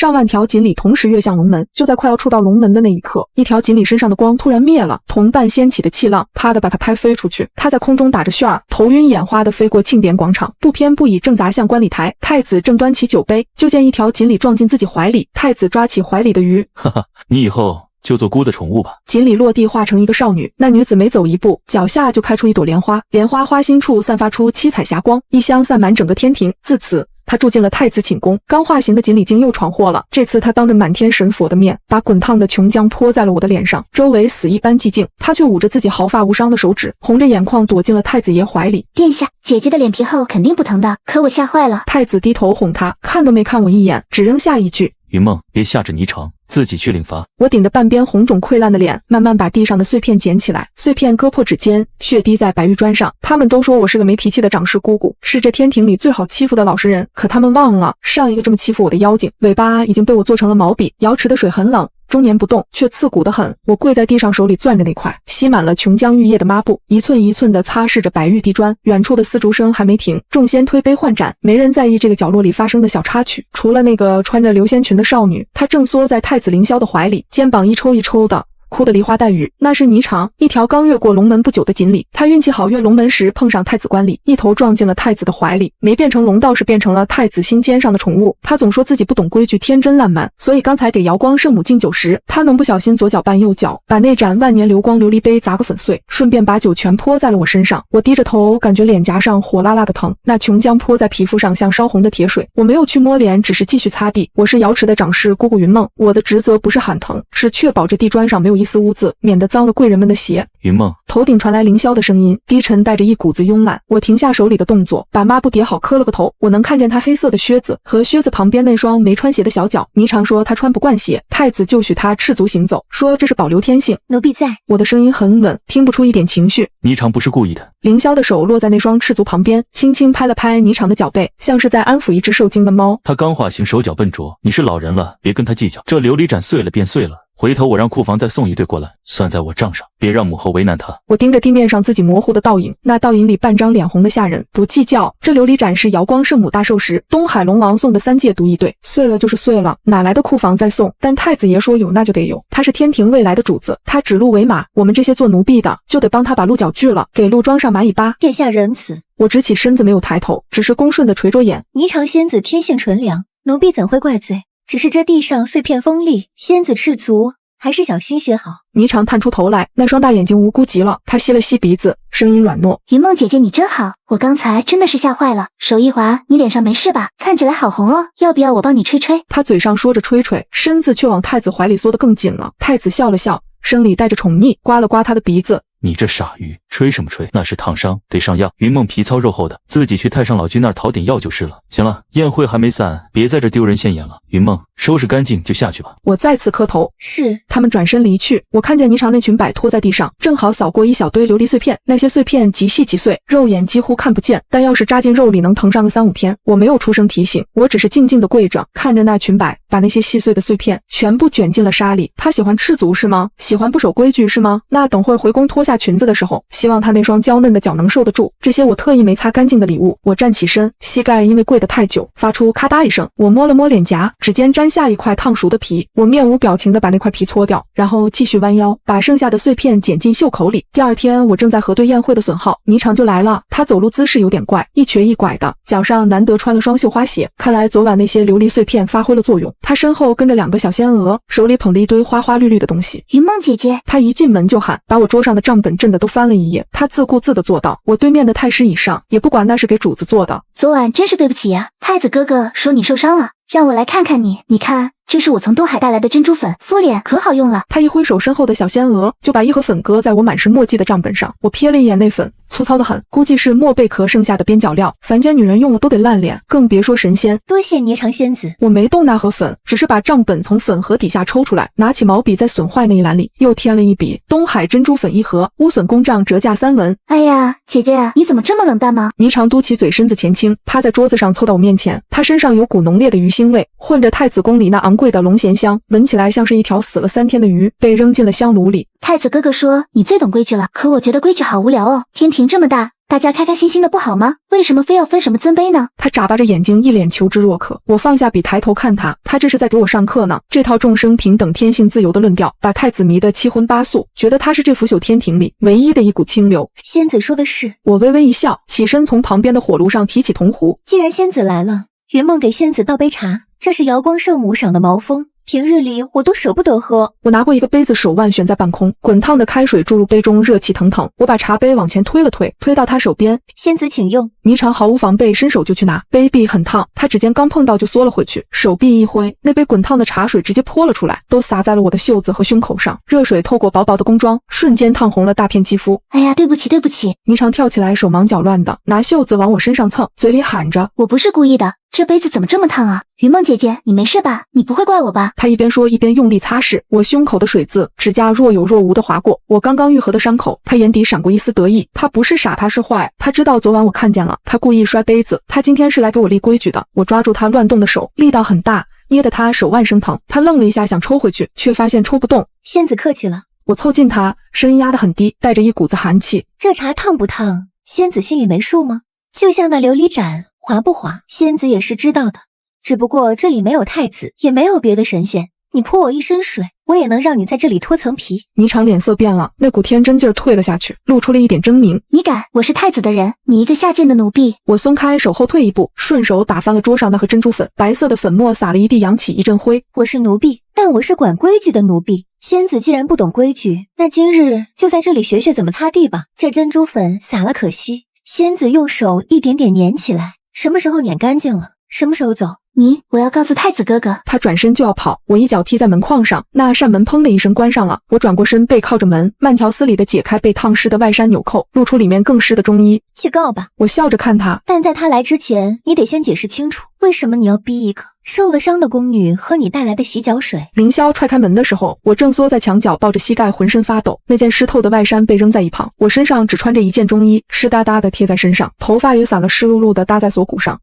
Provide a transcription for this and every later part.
上万条锦鲤同时跃向龙门，就在快要触到龙门的那一刻，一条锦鲤身上的光突然灭了，同伴掀起的气浪啪的把它拍飞出去，它在空中打着旋儿，头晕眼花的飞过庆典广场，不偏不倚正砸向观礼台。太子正端起酒杯，就见一条锦鲤撞进自己怀里，太子抓起怀里的鱼，哈哈，你以后就做姑的宠物吧。锦鲤落地化成一个少女，那女子每走一步，脚下就开出一朵莲花，莲花花心处散发出七彩霞光，一香散满整个天庭。自此他住进了太子寝宫。刚化形的锦鲤精又闯祸了，这次他当着满天神佛的面，把滚烫的琼浆泼在了我的脸上，周围死一般寂静，他却捂着自己毫发无伤的手指，红着眼眶躲进了太子爷怀里。殿下，姐姐的脸皮厚，肯定不疼的，可我吓坏了。太子低头哄他，看都没看我一眼，只扔下一句：云梦，别吓着霓裳，自己去领罚。我顶着半边红肿溃烂的脸，慢慢把地上的碎片捡起来，碎片割破指尖，血滴在白玉砖上。他们都说我是个没脾气的长氏姑姑，是这天庭里最好欺负的老实人，可他们忘了，上一个这么欺负我的妖精，尾巴已经被我做成了毛笔。瑶池的水很冷，终年不动，却刺骨得很。我跪在地上，手里攥着那块吸满了琼浆玉液的抹布，一寸一寸地擦拭着白玉地砖。远处的丝竹声还没停，众仙推杯换盏，没人在意这个角落里发生的小插曲，除了那个穿着流仙裙的少女，她正缩在太子凌霄的怀里，肩膀一抽一抽的，哭得梨花带雨。那是霓裳，一条刚越过龙门不久的锦鲤。他运气好，越龙门时碰上太子观礼，一头撞进了太子的怀里，没变成龙，倒是变成了太子心尖上的宠物。他总说自己不懂规矩，天真烂漫，所以刚才给瑶光圣母敬酒时，他能不小心左脚绊右脚，把那盏万年流光琉璃杯砸个粉碎，顺便把酒全泼在了我身上。我低着头，感觉脸颊上火辣辣的疼，那琼浆泼在皮肤上像烧红的铁水。我没有去摸脸，只是继续擦地。我是瑶池的长氏姑姑云梦，我的职责不是喊疼，是确保这地砖上没有一丝污渍，免得脏了贵人们的鞋。云梦，头顶传来凌霄的声音，低沉带着一股子慵懒。我停下手里的动作，把抹布叠好，磕了个头。我能看见他黑色的靴子和靴子旁边那双没穿鞋的小脚。霓裳说他穿不惯鞋，太子就许他赤足行走，说这是保留天性。奴婢在。我的声音很稳，听不出一点情绪。霓裳不是故意的。凌霄的手落在那双赤足旁边，轻轻拍了拍霓裳的脚背，像是在安抚一只受惊的猫。他刚化形，手脚笨拙，你是老人了，别跟他计较。这琉璃盏碎了便碎了，回头我让库房再送一对过来，算在我账上，别让母后为难他。我盯着地面上自己模糊的倒影，那倒影里半张脸红的吓人。不计较，这琉璃盏是瑶光圣母大寿时东海龙王送的3届独一对，碎了就是碎了，哪来的库房再送？但太子爷说有那就得有，他是天庭未来的主子，他指路为马，我们这些做奴婢的就得帮他把鹿角锯了，给鹿装上蚂蚁疤。殿下仁慈。我直起身子，没有抬头，只是恭顺地垂着眼。霓裳仙子天性纯良，奴婢怎会怪罪？只是这地上碎片锋利，仙子赤足，还是小心些好。霓裳探出头来，那双大眼睛无辜极了，她吸了吸鼻子，声音软糯：云梦姐姐你真好，我刚才真的是吓坏了。手一滑，你脸上没事吧？看起来好红哦，要不要我帮你吹吹？她嘴上说着吹吹，身子却往太子怀里缩得更紧了。太子笑了笑，声里带着宠溺，刮了刮他的鼻子。你这傻鱼，吹什么吹？那是烫伤，得上药。云梦皮糙肉厚的，自己去太上老君那儿讨点药就是了。行了，宴会还没散，别在这丢人现眼了。云梦，收拾干净就下去吧。我再次磕头。是。他们转身离去，我看见霓裳那裙摆拖在地上，正好扫过一小堆琉璃碎片，那些碎片极细极碎，肉眼几乎看不见，但要是扎进肉里能疼上个3、5天。我没有出声提醒，我只是静静地跪着，看着那裙摆把那些细碎的碎片全部卷进了沙里。他喜欢赤足是吗？喜欢不守规矩是吗？那等会儿回宫脱下裙子的时候，希望他那双娇嫩的脚能受得住这些我特意没擦干净的礼物。我站起身，膝盖因为跪得太久发出咔嗒一声，我摸了摸脸颊，指尖沾下一块烫熟的皮，我面无表情地把那块皮搓掉，然后继续弯腰把剩下的碎片捡进袖口里。第二天我正在核对宴会的损耗，霓裳就来了。他走路姿势有点怪，一瘸一拐的，脚上难得穿了双绣花鞋，看来昨晚那些琉璃碎片发挥了作用。他身后跟着2个小仙娥，手里捧着一堆花花绿绿的东西。云梦姐姐，他一进门就喊，把我桌上的账本震得都翻了一页。他自顾自地坐到我对面的太师椅上，也不管那是给主子做的。昨晚真是对不起呀，太子哥哥说你受伤了，让我来看看你。你看，这是我从东海带来的珍珠粉，敷脸可好用了。他一挥手，身后的小仙娥就把一盒粉搁在我满是墨迹的账本上。我瞥了一眼那粉，粗糙的很，估计是墨贝壳剩下的边角料，凡间女人用了都得烂脸，更别说神仙。多谢霓裳仙子。我没动那盒粉，只是把账本从粉盒底下抽出来，拿起毛笔在损坏那一栏里又添了一笔：东海珍珠粉1盒，污损公账折价3文。哎呀，姐姐你怎么这么冷淡吗？霓裳嘟起嘴，身子前倾，趴在桌子上凑到我面前。她身上有股浓烈的鱼腥味，混着太子宫里那昂贵的龙涎香，闻起来像是一条死了3天的鱼被扔进了香炉里。太子哥哥说你最懂规矩了，可我觉得规矩好无聊哦。天庭这么大，大家开开心心的不好吗？为什么非要分什么尊卑呢？他眨巴着眼睛，一脸求知若渴。我放下笔，抬头看他，他这是在给我上课呢。这套众生平等、天性自由的论调，把太子迷得七荤八素，觉得他是这腐朽天庭里唯一的一股清流。仙子说的是。我微微一笑，起身从旁边的火炉上提起铜壶。既然仙子来了，云梦给仙子倒杯茶，这是瑶光圣母赏的毛峰。平日里我都舍不得喝。我拿过一个杯子，手腕悬在半空，滚烫的开水注入杯中，热气腾腾。我把茶杯往前推了推，推到他手边。仙子请用。霓裳毫无防备，伸手就去拿，杯壁很烫，他指尖刚碰到就缩了回去，手臂一挥，那杯滚烫的茶水直接泼了出来，都洒在了我的袖子和胸口上。热水透过薄薄的宫装，瞬间烫红了大片肌肤。哎呀，对不起对不起。霓裳跳起来，手忙脚乱的拿袖子往我身上蹭，嘴里喊着：我不是故意的，这杯子怎么这么烫啊？云梦姐姐，你没事吧？你不会怪我吧？他一边说一边用力擦拭我胸口的水渍，指甲若有若无的划过我刚刚愈合的伤口。他眼底闪过一丝得意，他不是傻，他是坏，他知道昨晚我看见了，他故意摔杯子，他今天是来给我立规矩的。我抓住他乱动的手，力道很大，捏得他手腕生疼。他愣了一下，想抽回去，却发现抽不动。仙子客气了。我凑近他，声音压得很低，带着一股子寒气。这茶烫不烫，仙子心里没数吗？就像那琉璃盏滑不滑，仙子也是知道的。只不过这里没有太子，也没有别的神仙，你泼我一身水，我也能让你在这里脱层皮。霓裳脸色变了，那股天真劲儿退了下去，露出了一点狰狞。你敢？我是太子的人，你一个下贱的奴婢！我松开手后退一步，顺手打翻了桌上那盒珍珠粉，白色的粉末撒了一地，扬起一阵灰。我是奴婢，但我是管规矩的奴婢。仙子既然不懂规矩，那今日就在这里学学怎么擦地吧。这珍珠粉撒了可惜。仙子用手一点点捻起来，什么时候捻干净了，什么时候走。我要告诉太子哥哥。他转身就要跑，我一脚踢在门框上，那扇门砰的一声关上了。我转过身，背靠着门，慢条斯理地解开被烫湿的外衫纽扣，露出里面更湿的中衣。去告吧。我笑着看他，但在他来之前，你得先解释清楚，为什么你要逼一个受了伤的宫女喝你带来的洗脚水。凌霄踹开门的时候，我正缩在墙角，抱着膝盖，浑身发抖。那件湿透的外衫被扔在一旁，我身上只穿着一件中衣，湿哒哒的贴在身上，头发也散了湿漉漉的搭在锁骨上。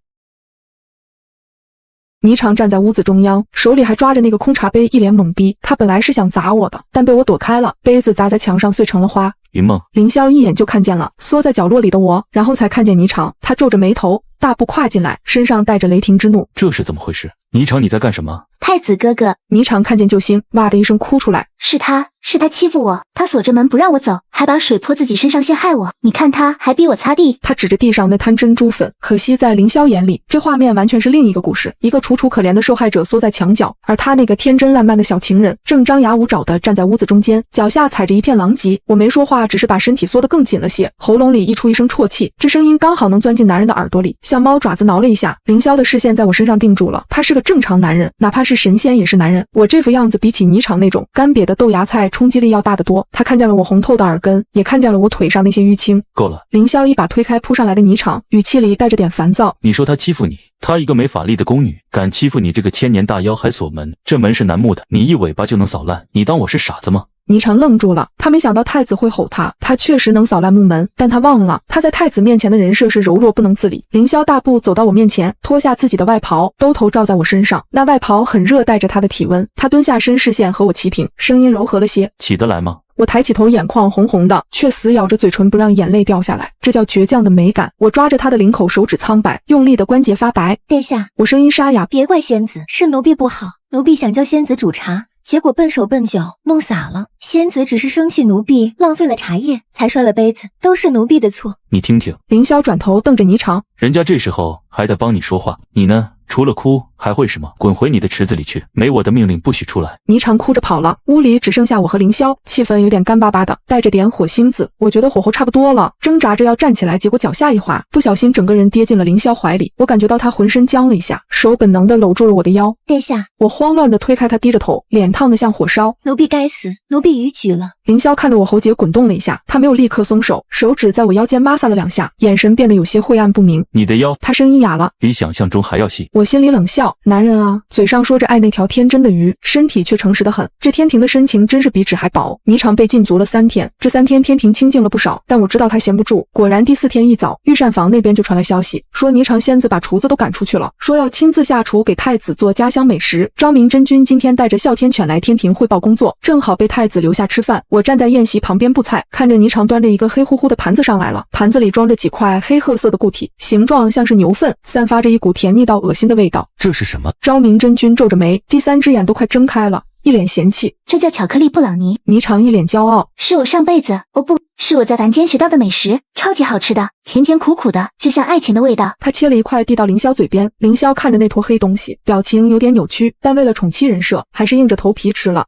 霓裳站在屋子中央，手里还抓着那个空茶杯，一脸懵逼。他本来是想砸我的，但被我躲开了，杯子砸在墙上碎成了花。云梦，凌霄一眼就看见了缩在角落里的我，然后才看见霓裳。他皱着眉头，大步跨进来，身上带着雷霆之怒。这是怎么回事？霓裳，你在干什么？太子哥哥。霓裳看见救星，哇的一声哭出来。是他欺负我，他锁着门不让我走，还把水泼自己身上陷害我。你看他还逼我擦地。他指着地上那滩珍珠粉，可惜在凌霄眼里，这画面完全是另一个故事。一个楚楚可怜的受害者缩在墙角，而他那个天真烂漫的小情人正张牙舞爪地站在屋子中间，脚下踩着一片狼藉。我没说话，只是把身体缩得更紧了些，喉咙里溢出一声啜泣，这声音刚好能钻进男人的耳朵里，像猫爪子挠了一下。凌霄的视线在我身上定住了，他是个正常男人，哪怕是神仙也是男人。我这副样子比起霓裳那种干瘪的豆芽菜冲击力要大得多。他看见了我红透的耳根，也看见了我腿上那些淤青。够了！凌霄一把推开扑上来的霓裳，语气里带着点烦躁。你说他欺负你，他一个没法力的宫女，敢欺负你这个千年大妖还锁门，这门是楠木的，你一尾巴就能扫烂，你当我是傻子吗？霓裳愣住了，他没想到太子会吼他，他确实能扫烂木门，但他忘了他在太子面前的人设是柔弱不能自理。凌霄大步走到我面前，脱下自己的外袍，兜头罩在我身上，那外袍很热，带着他的体温。他蹲下身，视线和我齐平，声音柔和了些。起得来吗？我抬起头，眼眶红红的，却死咬着嘴唇不让眼泪掉下来，这叫倔强的美感。我抓着他的领口，手指苍白，用力的关节发白。殿下，我声音沙哑，别怪仙子，是奴婢不好，奴婢想教仙子煮茶，结果笨手笨脚弄洒了。仙子只是生气奴婢浪费了茶叶，才摔了杯子，都是奴婢的错。你听听。凌霄转头瞪着霓裳，人家这时候还在帮你说话，你呢？除了哭还会什么？滚回你的池子里去，没我的命令不许出来。霓裳哭着跑了，屋里只剩下我和凌霄，气氛有点干巴巴的，带着点火星子。我觉得火候差不多了，挣扎着要站起来，结果脚下一滑，不小心整个人跌进了凌霄怀里。我感觉到他浑身僵了一下，手本能的搂住了我的腰。殿下，我慌乱的推开他，低着头，脸烫得像火烧。奴婢该死，奴婢逾矩了。凌霄看着我喉结滚动了一下，他没有立刻松手，手指在我腰间摩挲了2下，眼神变得有些晦暗不明。你的腰，他声音哑了，比想象中还要细。我心里冷笑，男人啊，嘴上说着爱那条天真的鱼，身体却诚实得很。这天庭的深情真是比纸还薄。霓裳被禁足了3天，这3天天庭清静了不少，但我知道他闲不住。果然第4天一早，御膳房那边就传来消息，说霓裳仙子把厨子都赶出去了，说要亲自下厨给太子做家乡美食。昭明真君今天带着哮天犬来天庭汇报工作，正好被太子留下吃饭。我站在宴席旁边布菜，看着霓裳端着一个黑乎乎的盘子上来了，盘子里装着几块黑褐色的固体，形状像是牛粪，散发着一股甜腻到恶心的味道。这是什么？昭明真君皱着眉，第3只眼都快睁开了，一脸嫌弃。这叫巧克力布朗尼。霓裳一脸骄傲，是我上辈子，不是我在凡间学到的美食，超级好吃的，甜甜苦苦的，就像爱情的味道。他切了一块递到凌霄嘴边，凌霄看着那坨黑东西，表情有点扭曲，但为了宠妻人设，还是硬着头皮吃了。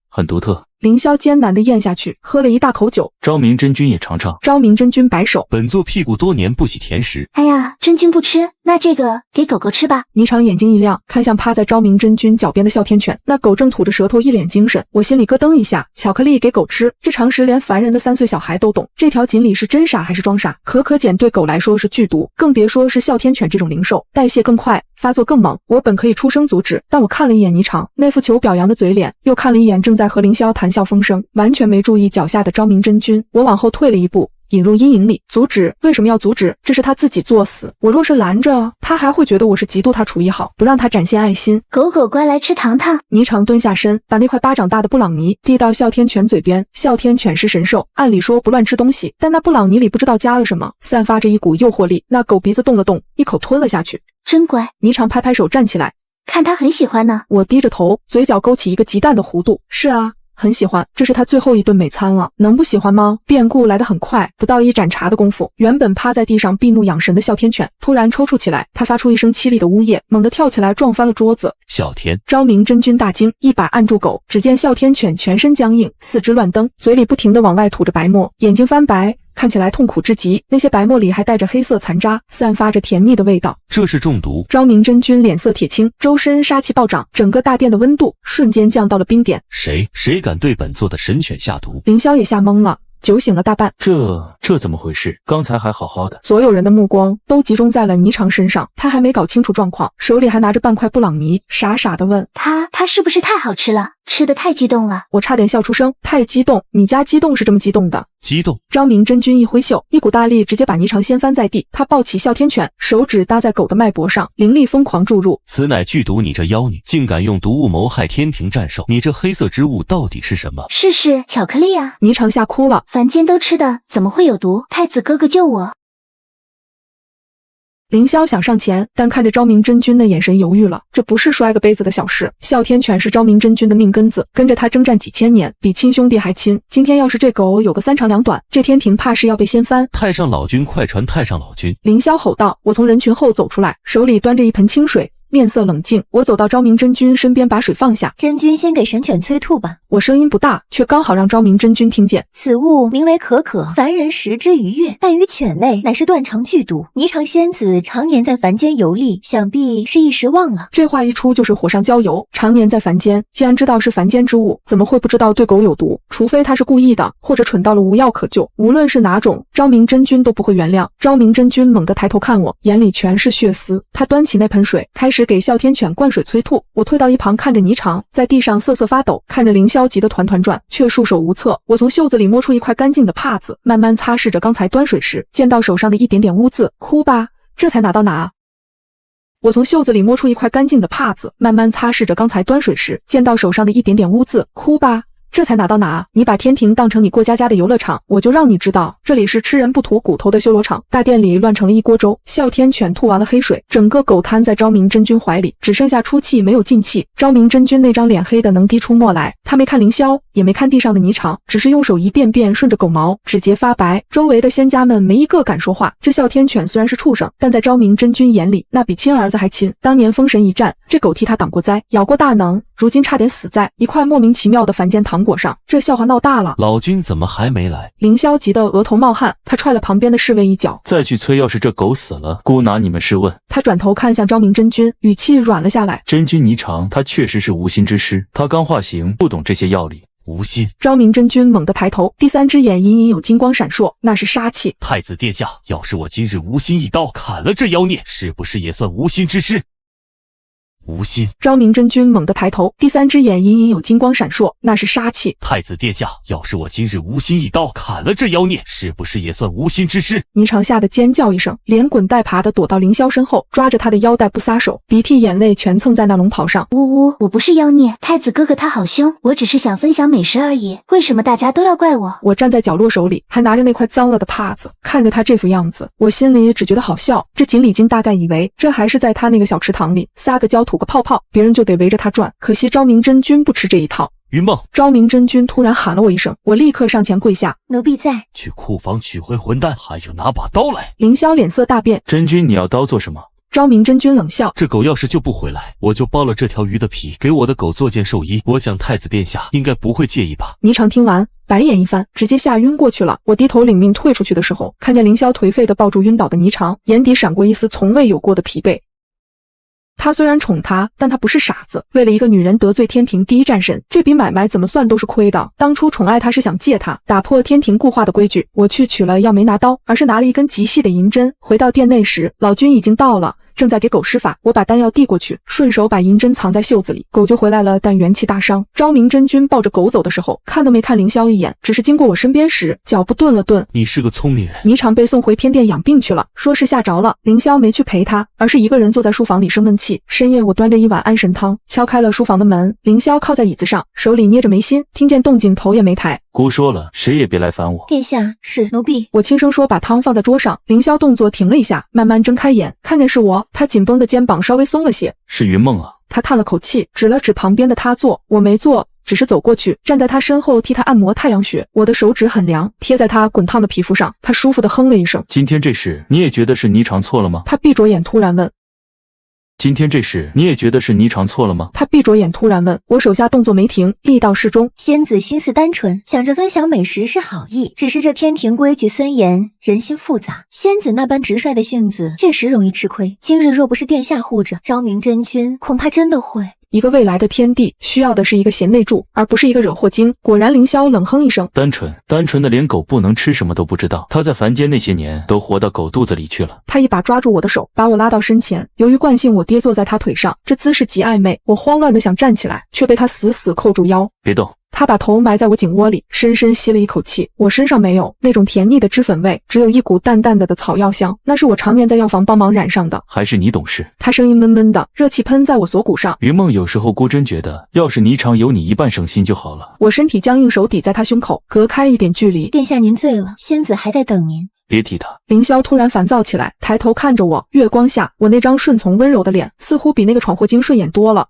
很独特。凌霄艰难地咽下去，喝了一大口酒。昭明真君也尝尝。昭明真君摆手，本座屁股多年不洗甜食。哎呀，真君不吃，那这个给狗狗吃吧。霓裳眼睛一亮，看向趴在昭明真君脚边的哮天犬，那狗正吐着舌头，一脸精神。我心里咯噔一下，巧克力给狗吃，这常识连凡人的3岁小孩都懂。这条锦鲤是真傻还是装傻？可可碱对狗来说是剧毒，更别说是哮天犬这种灵兽，代谢更快，发作更猛。我本可以出声阻止，但我看了一眼霓裳那副求表扬的嘴脸，又看了一眼正在和凌霄谈笑风生，完全没注意脚下的昭明真君。我往后退了一步，引入阴影里。阻止？为什么要阻止？这是他自己作死。我若是拦着，他还会觉得我是嫉妒他厨艺好，不让他展现爱心。狗狗乖，来吃糖糖。霓裳蹲下身，把那块巴掌大的布朗尼递到哮天犬嘴边。哮天犬是神兽，按理说不乱吃东西，但那布朗尼里不知道加了什么，散发着一股诱惑力。那狗鼻子动了动，一口吞了下去。真乖。霓裳拍拍手站起来，看他很喜欢呢。我低着头，嘴角勾起一个极淡的弧度。是啊，很喜欢，这是他最后一顿美餐了，能不喜欢吗？变故来得很快，不到1盏茶的功夫，原本趴在地上闭目养神的哮天犬突然抽搐起来，他发出一声凄厉的呜咽，猛地跳起来撞翻了桌子。哮天！昭明真君大惊，一把按住狗，只见哮天犬全身僵硬，四肢乱蹬，嘴里不停地往外吐着白沫，眼睛翻白，看起来痛苦至极，那些白沫里还带着黑色残渣，散发着甜腻的味道。这是中毒！昭明真君脸色铁青，周身杀气暴涨，整个大殿的温度瞬间降到了冰点。谁敢对本座的神犬下毒？凌霄也吓懵了，酒醒了大半。这怎么回事？刚才还好好的。所有人的目光都集中在了霓裳身上，他还没搞清楚状况，手里还拿着半块布朗尼，傻傻地问他是不是太好吃了，吃得太激动了。我差点笑出声，太激动？你家激动是这么激动的？激动！昭明真君一挥袖，一股大力直接把霓裳掀翻在地。他抱起哮天犬，手指搭在狗的脉搏上，灵力疯狂注入。此乃剧毒！你这妖女竟敢用毒物谋害天庭战兽！你这黑色之物到底是什么？是巧克力啊！霓裳吓哭了。凡间都吃的，怎么会有毒？太子哥哥救我！凌霄想上前，但看着昭明真君的眼神犹豫了。这不是摔个杯子的小事，哮天犬是昭明真君的命根子，跟着他征战几千年，比亲兄弟还亲。今天要是这狗有个3长2短，这天庭怕是要被掀翻。太上老君，快传太上老君！凌霄吼道。我从人群后走出来，手里端着一盆清水，面色冷静。我走到昭明真君身边，把水放下。真君先给神犬催吐吧。我声音不大，却刚好让昭明真君听见。此物名为可可，凡人食之愉悦，但于犬类乃是断肠剧毒。霓裳仙子常年在凡间游历，想必是一时忘了。这话一出就是火上浇油。常年在凡间，既然知道是凡间之物，怎么会不知道对狗有毒？除非他是故意的，或者蠢到了无药可救。无论是哪种，昭明真君都不会原谅。昭明真君猛地抬头看我，眼里全是血丝。他端起那盆水，开始给哮天犬灌水催吐。我退到一旁看着霓裳在地上瑟瑟发抖，看着凌霄急得团团转，却束手无策。我从袖子里摸出一块干净的帕子，慢慢擦拭着刚才端水时溅到手上的一点点污渍。哭吧，这才哪到哪。我从袖子里摸出一块干净的帕子，慢慢擦拭着刚才端水时溅到手上的一点点污渍。哭吧，这才哪到哪。你把天庭当成你过家家的游乐场，我就让你知道这里是吃人不吐骨头的修罗场。大殿里乱成了一锅粥，哮天犬吐完了黑水，整个狗瘫在昭明真君怀里，只剩下出气没有进气。昭明真君那张脸黑的能滴出沫来，他没看凌霄，也没看地上的霓裳，只是用手一遍遍顺着狗毛，指节发白。周围的仙家们没一个敢说话。这哮天犬虽然是畜生，但在昭明真君眼里，那比亲儿子还亲。当年封神一战，这狗替他挡过灾，咬过大能，如今差点死在一块莫名其妙的凡间糖果上，这笑话闹大了。老君怎么还没来？凌霄急得额头冒汗，他踹了旁边的侍卫一脚。再去催，要是这狗死了，姑拿你们试问。他转头看向昭明真君，语气软了下来。真君霓裳，他确实是无心之失，他刚化形，不懂这些药理。无心！昭明真君猛地抬头，第3只眼隐隐有金光闪烁，那是杀气。太子殿下，要是我今日无心一刀砍了这妖孽，是不是也算无心之失？无心。昭明真君猛地抬头，第三只眼隐隐有金光闪烁，那是杀气。太子殿下，要是我今日无心一刀砍了这妖孽，是不是也算无心之失？霓裳吓得尖叫一声，连滚带爬的躲到凌霄身后，抓着他的腰带不撒手，鼻涕眼泪全蹭在那龙袍上。呜呜，我不是妖孽，太子哥哥他好凶，我只是想分享美食而已，为什么大家都要怪我？我站在角落，手里还拿着那块脏了的帕子，看着他这副样子，我心里只觉得好笑。这锦鲤精大概以为这还是在他那个小池塘里撒个娇吐个泡泡，别人就得围着他转。可惜昭明真君不吃这一套。云梦，昭明真君突然喊了我一声，我立刻上前跪下。奴婢在。去库房取回混蛋，还有拿把刀来。凌霄脸色大变，真君，你要刀做什么？昭明真君冷笑，这狗要是救不回来，我就剥了这条鱼的皮，给我的狗做件寿衣。我想太子殿下应该不会介意吧？霓裳听完白眼一翻，直接吓晕过去了。我低头领命退出去的时候，看见凌霄颓废地抱住晕倒的霓裳，眼底闪过一丝从未有过的疲惫。他虽然宠她，但他不是傻子。为了一个女人得罪天庭第一战神，这笔买卖怎么算都是亏的。当初宠爱她是想借她打破天庭固化的规矩，我去取了药没拿刀，而是拿了一根极细的银针。回到殿内时，老君已经到了，正在给狗施法。我把丹药递过去，顺手把银针藏在袖子里，狗就回来了，但元气大伤。昭明真君抱着狗走的时候，看都没看凌霄一眼，只是经过我身边时，脚步顿了顿。你是个聪明人。霓裳被送回偏殿养病去了，说是吓着了。凌霄没去陪她，而是一个人坐在书房里生闷气。深夜，我端着一碗安神汤，敲开了书房的门。凌霄靠在椅子上，手里捏着眉心，听见动静头也没抬。姑说了，谁也别来烦我。殿下，是奴婢。我轻声说，把汤放在桌上。凌霄动作停了一下，慢慢睁开眼，看见是我，他紧绷的肩膀稍微松了些。是云梦啊。他叹了口气，指了指旁边的他坐，我没坐，只是走过去，站在他身后替他按摩太阳穴。我的手指很凉，贴在他滚烫的皮肤上，他舒服地哼了一声。今天这事，你也觉得是霓裳错了吗？他闭着眼突然问。今天这事，你也觉得是霓裳错了吗？他闭着眼突然问。我手下动作没停，力道适中。仙子心思单纯，想着分享美食是好意，只是这天庭规矩森严，人心复杂。仙子那般直率的性子，确实容易吃亏。今日若不是殿下护着，昭明真君恐怕真的会。一个未来的天帝需要的是一个贤内助，而不是一个惹祸精。果然，凌霄冷哼一声，单纯的连狗不能吃什么都不知道。他在凡间那些年都活到狗肚子里去了。他一把抓住我的手，把我拉到身前。由于惯性，我跌坐在他腿上，这姿势极暧昧。我慌乱的想站起来，却被他死死扣住腰。别动。他把头埋在我颈窝里，深深吸了一口气。我身上没有那种甜腻的脂粉味，只有一股淡淡的草药香，那是我常年在药房帮忙染上的。还是你懂事。他声音闷闷的，热气喷在我锁骨上。云梦，有时候姑真觉得，要是霓裳有你一半省心就好了。我身体僵硬，手抵在他胸口，隔开一点距离。殿下您醉了，仙子还在等您。别提他。凌霄突然烦躁起来，抬头看着我。月光下，我那张顺从温柔的脸，似乎比那个闯祸精顺眼多了。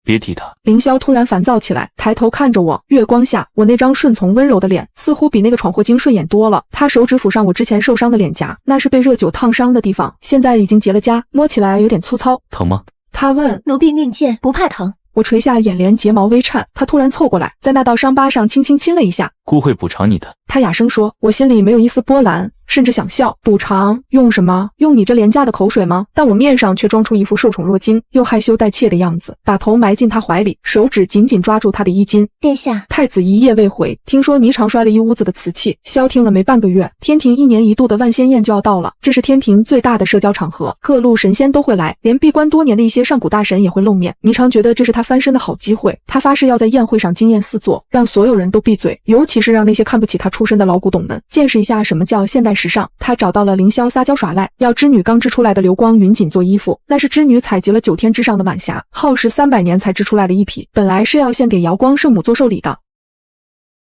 别提他。凌霄突然烦躁起来，抬头看着我。月光下，我那张顺从温柔的脸，似乎比那个闯祸精顺眼多了。他手指抚上我之前受伤的脸颊，那是被热酒烫伤的地方，现在已经结了痂，摸起来有点粗糙。疼吗？他问。奴婢命贱，不怕疼。我垂下眼帘，睫毛微颤。他突然凑过来，在那道伤疤上轻轻亲了一下。姑会补偿你的。他哑声说。我心里没有一丝波澜，甚至想笑。补偿？用什么？用你这廉价的口水吗？但我面上却装出一副受宠若惊又害羞带怯的样子，把头埋进他怀里，手指紧紧抓住他的衣襟。殿下，太子一夜未回，听说霓裳摔了一屋子的瓷器，消停了没半个月。天庭1年1度的万仙宴就要到了，这是天庭最大的社交场合，各路神仙都会来，连闭关多年的一些上古大神也会露面。霓裳觉得这是他翻身的好机会，他发誓要在宴会上惊艳四座，让所有人都闭嘴，尤其是让那些看不起他出身的老古董们见识一下什么叫现代时尚。他找到了凌霄撒娇耍赖，要织女刚织出来的流光云锦做衣服，那是织女采集了9天之上的晚霞，耗时300年才织出来的一匹，本来是要献给瑶光圣母做寿礼的。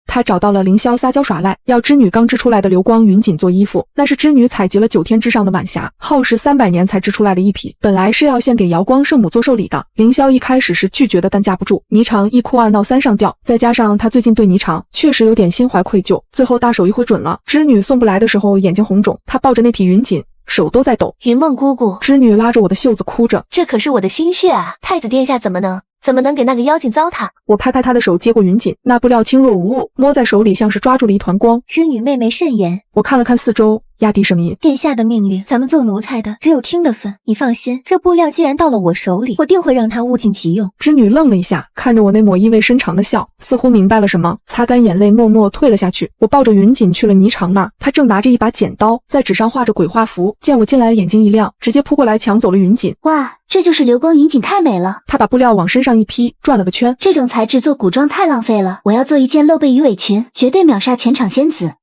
他找到了凌霄撒娇耍赖，要织女刚织出来的流光云锦做衣服，那是织女采集了9天之上的晚霞，耗时300年才织出来的一匹，本来是要献给瑶光圣母做寿礼的。凌霄一开始是拒绝的，但架不住霓裳1哭2闹3上吊，再加上他最近对霓裳确实有点心怀愧疚，最后大手一挥准了。织女送不来的时候眼睛红肿，他抱着那匹云锦手都在抖。云梦姑姑，织女拉着我的袖子哭着，这可是我的心血啊，太子殿下怎么能给那个妖精糟蹋？我拍拍她的手，接过云锦，那布料轻若无物，摸在手里像是抓住了一团光。织女妹妹慎言。我看了看四周，压低声音。殿下的命令，咱们做奴才的只有听的份。你放心，这布料既然到了我手里，我定会让它物尽其用。织女愣了一下，看着我那抹意味深长的笑，似乎明白了什么，擦干眼泪，默默退了下去。我抱着云锦去了霓裳那儿，他正拿着一把剪刀，在纸上画着鬼画符。见我进来，眼睛一亮，直接扑过来抢走了云锦。哇，这就是流光云锦，太美了。他把布料往身上一披，转了个圈。这种材质做古装太浪费了，我要做一件露背鱼尾裙，绝对秒杀全场仙子。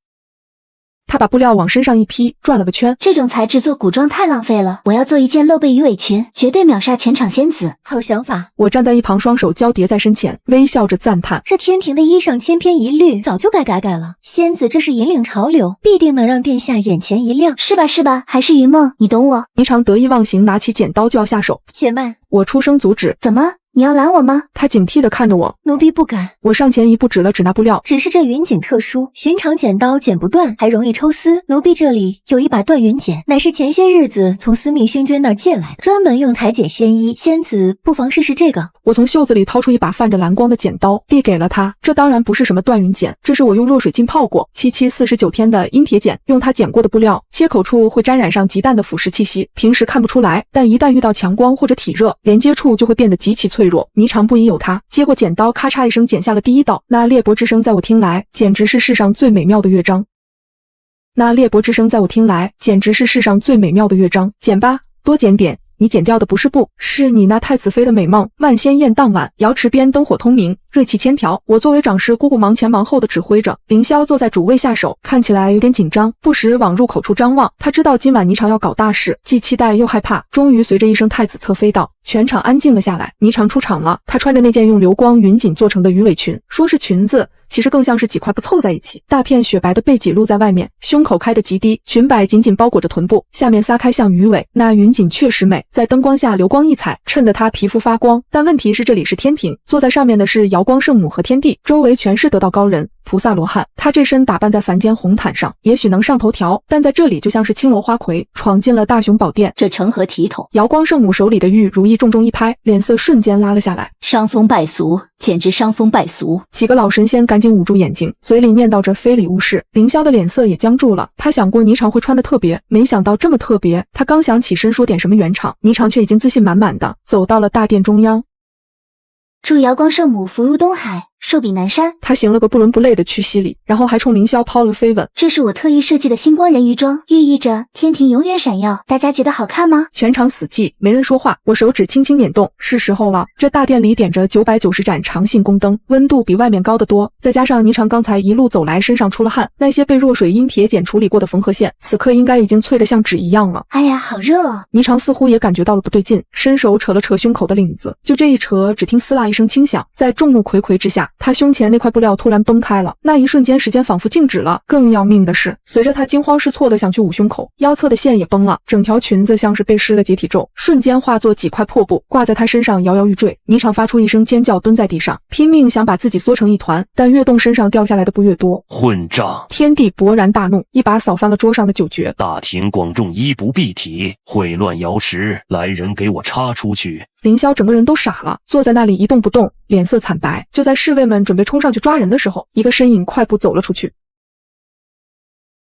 他把布料往身上一披，转了个圈。这种材质做古装太浪费了，我要做一件露背鱼尾裙，绝对秒杀全场仙子。好想法！我站在一旁，双手交叠在身前，微笑着赞叹：这天庭的衣裳千篇一律，早就该改了。仙子这是引领潮流，必定能让殿下眼前一亮。是吧是吧？还是云梦，你懂我。霓裳得意忘形，拿起剪刀就要下手。且慢！我出声阻止。怎么？你要拦我吗？他警惕地看着我，奴婢不敢。我上前一步，指了指那布料，只是这云锦特殊，寻常剪刀剪不断，还容易抽丝。奴婢这里有一把断云剪，乃是前些日子从司命星君那儿借来的，专门用裁剪仙衣。仙子不妨试试这个。我从袖子里掏出一把泛着蓝光的剪刀，递给了他。这当然不是什么断云剪，这是我用热水浸泡过749天的阴铁剪，用它剪过的布料，切口处会沾染上极淡的腐蚀气息，平时看不出来，但一旦遇到强光或者体热，连接处就会变得极其脆弱。霓裳不疑有他，接过剪刀，咔嚓一声剪下了第一道。那裂帛之声在我听来，简直是世上最美妙的乐章。剪吧，多剪点。你剪掉的不是布，是你那太子妃的美梦。万仙宴当晚，瑶池边灯火通明，锐气千条。我作为长侍姑姑忙前忙后的指挥着，凌霄坐在主位下手，看起来有点紧张，不时往入口处张望。他知道今晚霓裳要搞大事，既期待又害怕。终于随着一声太子侧妃到，全场安静了下来。霓裳出场了，她穿着那件用流光云锦做成的鱼尾裙，说是裙子，其实更像是几块布凑在一起，大片雪白的背脊露在外面，胸口开得极低，裙摆紧紧包裹着臀部，下面撒开像鱼尾。那云锦确实美，在灯光下流光溢彩，衬得她皮肤发光。但问题是这里是天庭，坐在上面的是瑶光圣母和天帝，周围全是得道高人、菩萨罗汉。她这身打扮在凡间红毯上，也许能上头条，但在这里就像是青楼花魁，闯进了大雄宝殿，这成何体统？瑶光圣母手里的玉如意重重一拍，脸色瞬间拉了下来，伤风败俗，简直伤风败俗！几个老神仙赶紧捂住眼睛，嘴里念叨着非礼勿视。凌霄的脸色也僵住了，他想过霓裳会穿得特别，没想到这么特别。他刚想起身说点什么圆场，霓裳却已经自信满满的走到了大殿中央。祝瑶光圣母福如东海，寿比南山。他行了个不伦不类的屈膝礼，然后还冲凌霄抛了飞吻。这是我特意设计的星光人鱼装，寓意着天庭永远闪耀。大家觉得好看吗？全场死寂，没人说话。我手指轻轻捻动，是时候了。这大殿里点着990盏长信宫灯，温度比外面高得多。再加上霓裳刚才一路走来，身上出了汗，那些被弱水阴铁剪处理过的缝合线，此刻应该已经脆得像纸一样了。哎呀，好热哦！霓裳似乎也感觉到了不对劲，伸手扯了扯胸口的领子，就这一扯，只听撕啦一声轻响，在众目睽睽之下，他胸前那块布料突然崩开了，那一瞬间时间仿佛静止了。更要命的是，随着他惊慌失措的想去捂胸口，腰侧的线也崩了，整条裙子像是被施了解体咒，瞬间化作几块破布挂在他身上摇摇欲坠。霓裳发出一声尖叫，蹲在地上，拼命想把自己缩成一团，但越动身上掉下来的布越多。混账！天帝勃然大怒，一把扫翻了桌上的酒爵。大庭广众，衣不蔽体，秽乱瑶池，来人给我插出去！凌霄整个人都傻了，坐在那里一动不动，脸色惨白。就在侍卫们准备冲上去抓人的时候，一个身影快步走了出去。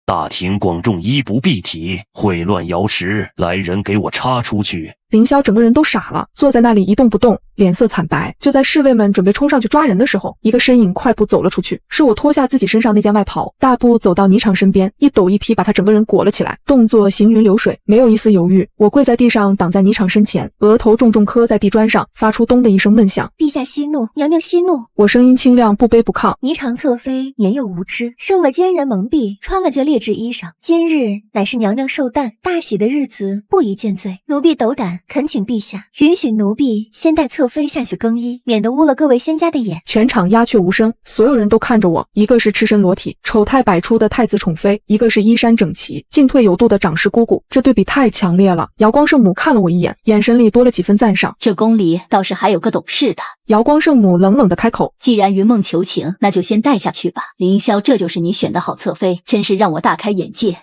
大庭广众，衣不蔽体，秽乱瑶池，来人给我插出去！凌霄整个人都傻了，坐在那里一动不动，脸色惨白。就在侍卫们准备冲上去抓人的时候，一个身影快步走了出去。是我脱下自己身上那件外袍，大步走到霓裳身边，一抖一劈把她整个人裹了起来，动作行云流水，没有一丝犹豫。我跪在地上，挡在霓裳身前，额头重重磕在地砖上，发出咚的一声闷响。陛下息怒，娘娘息怒。我声音清亮，不卑不亢。霓裳侧妃年幼无知，受了奸人蒙蔽，穿了这劣质衣裳。今日乃是娘娘寿诞，大喜的日子，不宜见罪。奴婢斗胆，恳请陛下允许奴婢先带侧妃下去更衣，免得污了各位仙家的眼。全场鸦雀无声，所有人都看着我，一个是赤身裸体、丑态百出的太子宠妃，一个是衣衫整齐、进退有度的长侍姑姑，这对比太强烈了。瑶光圣母看了我一眼，眼神里多了几分赞赏。这宫里倒是还有个懂事的。瑶光圣母冷冷地开口：既然云梦求情，那就先带下去吧。凌霄，这就是你选的好侧妃，真是让我大开眼界。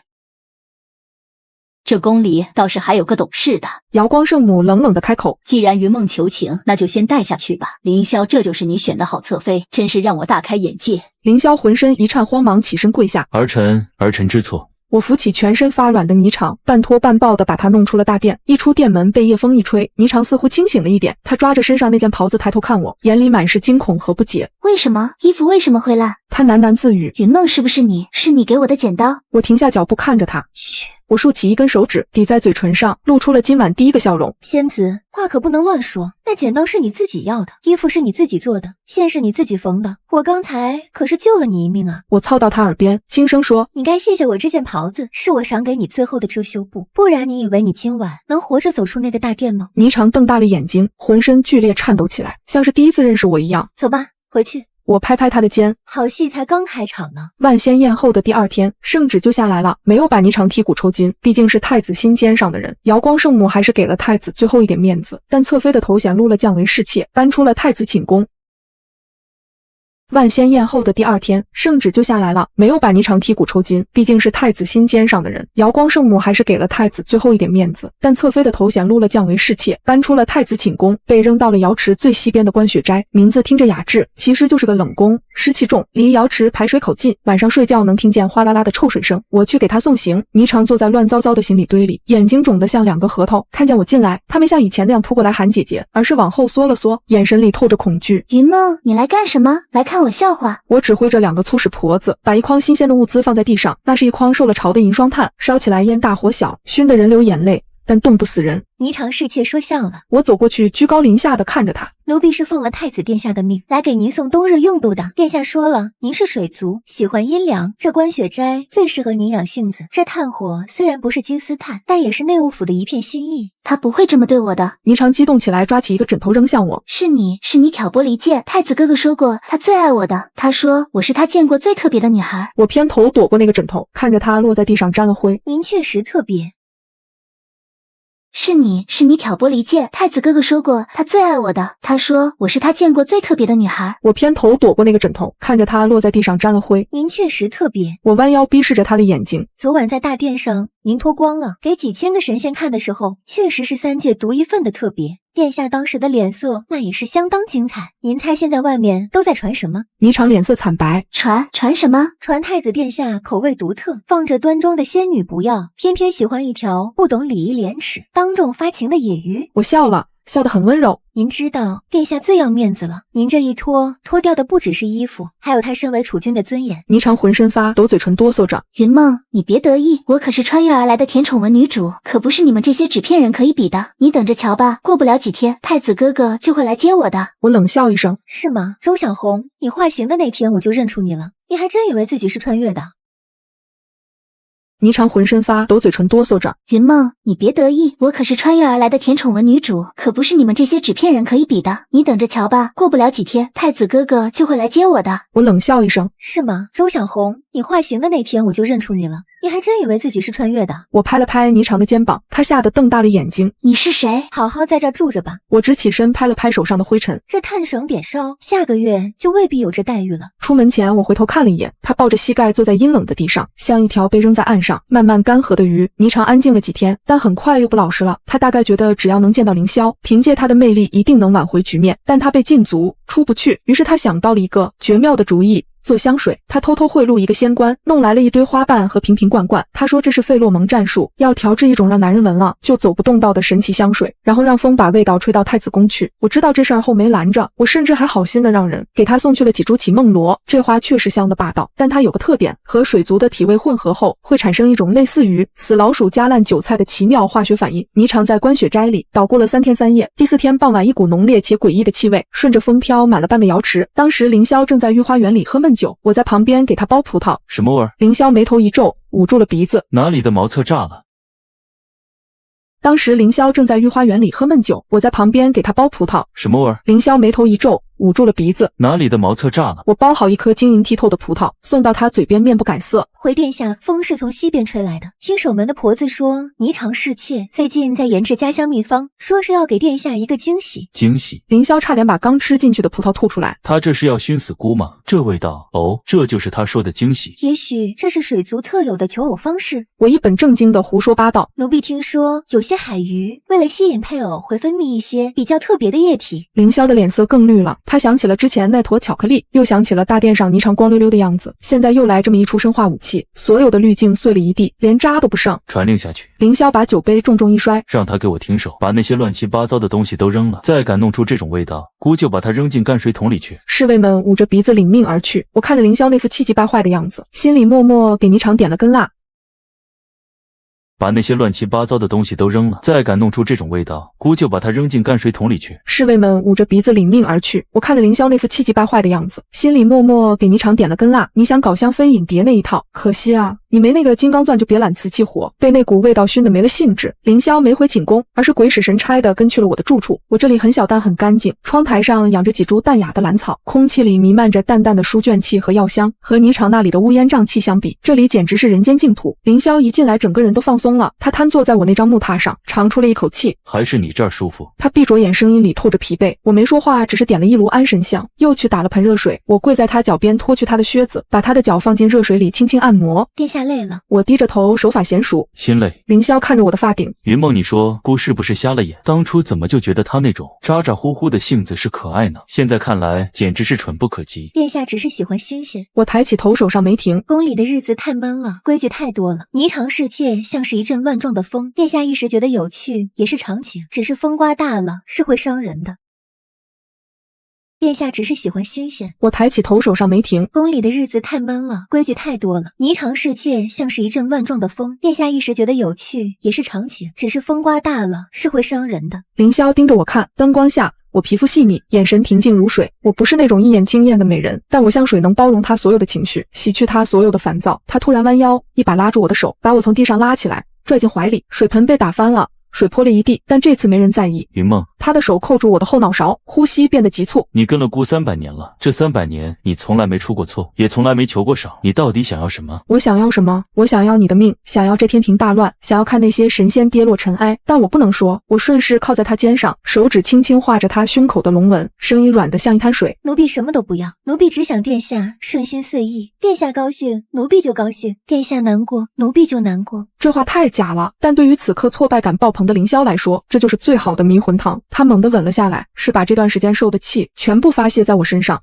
这宫里倒是还有个懂事的。瑶光圣母冷冷地开口：既然云梦求情，那就先带下去吧。凌霄，这就是你选的好侧妃，真是让我大开眼界。凌霄浑身一颤，慌忙起身跪下：儿臣知错。我扶起全身发软的霓裳，半拖半抱的把她弄出了大殿。一出殿门，被夜风一吹，霓裳似乎清醒了一点，她抓着身上那件袍子抬头看我，眼里满是惊恐和不解。为什么衣服为什么会烂？她喃喃自语。云梦是不是你？是你给我的剪刀？我停下脚步看着她。嘘，我竖起一根手指抵在嘴唇上，露出了今晚第一个笑容。仙子，话可不能乱说。那剪刀是你自己要的，衣服是你自己做的，线是你自己缝的。我刚才可是救了你一命啊！我凑到她耳边轻声说：“你该谢谢我这件袍子，是我赏给你最后的遮羞布，不然你以为你今晚能活着走出那个大殿吗？”霓裳瞪大了眼睛，浑身剧烈颤抖起来，像是第一次认识我一样。走吧，回去。我拍拍她的肩，好戏才刚开场呢。万仙宴后的第二天，圣旨就下来了，没有把霓裳剔骨抽筋，毕竟是太子心尖上的人。瑶光圣母还是给了太子最后一点面子，但侧妃的头衔录了降为侍妾，搬出了太子寝宫。万仙宴后的第二天，圣旨就下来了，没有把霓裳剔骨抽筋，毕竟是太子心尖上的人。瑶光圣母还是给了太子最后一点面子，但侧妃的头衔录了降为侍妾，搬出了太子寝宫，被扔到了瑶池最西边的观雪斋。名字听着雅致，其实就是个冷宫，湿气重，离瑶池排水口近，晚上睡觉能听见哗啦啦的臭水声。我去给他送行，霓裳坐在乱糟糟的行李堆里，眼睛肿得像两个核桃。看见我进来，他没像以前那样扑过来喊姐姐，而是往后缩了缩，眼神里透着恐惧。云梦，你来干什么？来看我笑话？我指挥着两个粗使婆子，把一筐新鲜的物资放在地上，那是一筐受了潮的银霜炭，烧起来烟大火小，熏得人流眼泪，但冻不死人。霓裳侍妾说笑了。我走过去，居高临下的看着他。奴婢是奉了太子殿下的命，来给您送冬日用度的。殿下说了，您是水族，喜欢阴凉，这观雪斋最适合您养性子。这炭火虽然不是金丝炭，但也是内务府的一片心意。他不会这么对我的。霓裳激动起来，抓起一个枕头扔向我。是你挑拨离间。太子哥哥说过，他最爱我的。他说我是他见过最特别的女孩。我偏头躲过那个枕头，看着他落在地上沾了灰。您确实特别。是你挑拨离间。太子哥哥说过，他最爱我的。他说我是他见过最特别的女孩。我偏头躲过那个枕头，看着他落在地上沾了灰。您确实特别。我弯腰逼视着他的眼睛。昨晚在大殿上，您脱光了，给几千个神仙看的时候，确实是三界独一份的特别。殿下当时的脸色那也是相当精彩。您猜现在外面都在传什么？霓裳脸色惨白。传什么？传太子殿下口味独特，放着端庄的仙女不要，偏偏喜欢一条不懂礼仪廉耻、当众发情的野鱼。我笑了，笑得很温柔。您知道殿下最要面子了，您这一脱掉的不只是衣服，还有他身为储君的尊严。霓裳浑身发抖，嘴唇哆嗦着。云梦，你别得意，我可是穿越而来的甜宠文女主，可不是你们这些纸片人可以比的。你等着瞧吧，过不了几天，太子哥哥就会来接我的。我冷笑一声。是吗？周小红，你化形的那天我就认出你了，你还真以为自己是穿越的？霓裳浑身发抖，嘴唇哆嗦着。云梦，你别得意，我可是穿越而来的甜宠文女主，可不是你们这些纸片人可以比的。你等着瞧吧，过不了几天，太子哥哥就会来接我的。我冷笑一声。是吗？周小红，你化形的那天我就认出你了，你还真以为自己是穿越的？我拍了拍霓裳的肩膀，她吓得瞪大了眼睛。你是谁？好好在这住着吧。我直起身拍了拍手上的灰尘。这炭省点烧，下个月就未必有这待遇了。出门前我回头看了一眼，她抱着膝盖坐在阴冷的地上，像一条被扔在岸上慢慢干涸的鱼。霓裳安静了几天，但很快又不老实了。她大概觉得只要能见到凌霄，凭借她的魅力一定能挽回局面，但她被禁足，出不去。于是她想到了一个绝妙的主意。做香水，他偷偷贿赂一个仙官，弄来了一堆花瓣和瓶瓶罐罐。他说这是费洛蒙战术，要调制一种让男人闻了就走不动道的神奇香水，然后让风把味道吹到太子宫去。我知道这事儿后没拦着，我甚至还好心的让人给他送去了几株绮梦罗。这花确实香的霸道，但它有个特点，和水族的体味混合后会产生一种类似于死老鼠夹烂韭菜的奇妙化学反应。霓裳在观雪斋里捣鼓了3天3夜，第4天傍晚，一股浓烈且诡异的气味顺着风飘满了半个瑶池。当时凌霄正在御花园里喝闷酒，我在旁边给他剥葡萄。什么味儿？凌霄眉头一皱，捂住了鼻子。哪里的茅厕炸了？当时凌霄正在御花园里喝闷酒，我在旁边给他剥葡萄。什么味儿？凌霄眉头一皱，捂住了鼻子。哪里的茅厕炸了？我包好一颗晶莹剔透的葡萄，送到他嘴边，面不改色。回殿下，风是从西边吹来的。听守门的婆子说，霓裳侍妾最近在研制家乡秘方，说是要给殿下一个惊喜。惊喜？凌霄差点把刚吃进去的葡萄吐出来。他这是要熏死菇吗？这味道，哦，这就是他说的惊喜。也许这是水族特有的求偶方式。我一本正经的胡说八道。奴婢听说有些海鱼为了吸引配偶，会分泌一些比较特别的液体。凌霄的脸色更绿了。他想起了之前那坨巧克力，又想起了大殿上霓裳光溜溜的样子，现在又来这么一出生化武器，所有的滤镜碎了一地，连渣都不剩。传令下去，凌霄把酒杯重重一摔，让他给我停手，把那些乱七八糟的东西都扔了，再敢弄出这种味道，姑就把他扔进泔水桶里去。侍卫们捂着鼻子领命而去。我看着凌霄那副气急败坏的样子，心里默默给霓裳点了根蜡。把那些乱七八糟的东西都扔了，再敢弄出这种味道，姑就把他扔进泔水桶里去。侍卫们捂着鼻子领命而去。我看着凌霄那副气急败坏的样子，心里默默给霓裳点了根蜡。你想搞香妃影蝶那一套，可惜啊，你没那个金刚钻就别揽瓷器活，被那股味道熏得没了兴致。凌霄没回寝宫，而是鬼使神差的跟去了我的住处。我这里很小但很干净，窗台上养着几株淡雅的兰草，空气里弥漫着淡淡的书卷气和药香。和霓裳那里的乌烟瘴气相比，这里简直是人间净土。凌霄一进来，整个人都放松了，他瘫坐在我那张木榻上，长出了一口气。还是你这儿舒服。他闭着眼，声音里透着疲惫。我没说话，只是点了一炉安神香，又去打了盆热水。我跪在他脚边，脱去他的靴子，把他的脚放进热水里轻轻按摩。殿下累了。我低着头，手法娴熟。心累。凌霄看着我的发顶。云梦，你说姑是不是瞎了眼？当初怎么就觉得她那种咋咋呼呼的性子是可爱呢？现在看来简直是蠢不可及。殿下只是喜欢新鲜。我抬起头，手上没停。宫里的日子太闷了，规矩太多了，霓裳侍妾像是一阵乱撞的风，殿下一时觉得有趣也是常情，只是风刮大了是会伤人的。殿下只是喜欢新鲜。我抬起头，手上没停。宫里的日子太闷了，规矩太多了，霓裳侍妾像是一阵乱撞的风，殿下一时觉得有趣也是常情，只是风刮大了是会伤人的。凌霄盯着我看，灯光下我皮肤细腻，眼神平静如水。我不是那种一眼惊艳的美人，但我像水，能包容他所有的情绪，洗去他所有的烦躁。他突然弯腰，一把拉住我的手，把我从地上拉起来，拽进怀里。水盆被打翻了，水泼了一地，但这次没人在意。云梦，他的手扣住我的后脑勺，呼吸变得急促。你跟了姑300年了，这300年你从来没出过错，也从来没求过赏，你到底想要什么？我想要什么？我想要你的命，想要这天庭大乱，想要看那些神仙跌落尘埃，但我不能说。我顺势靠在他肩上，手指轻轻画着他胸口的龙纹，声音软得像一滩水。奴婢什么都不要，奴婢只想殿下顺心随意，殿下高兴，奴婢就高兴，殿下难过，奴婢就难过。这话太假了，但对于此刻挫败感爆棚的凌霄来说，这就是最好的迷魂汤。他猛地吻了下来，是把这段时间受的气全部发泄在我身上。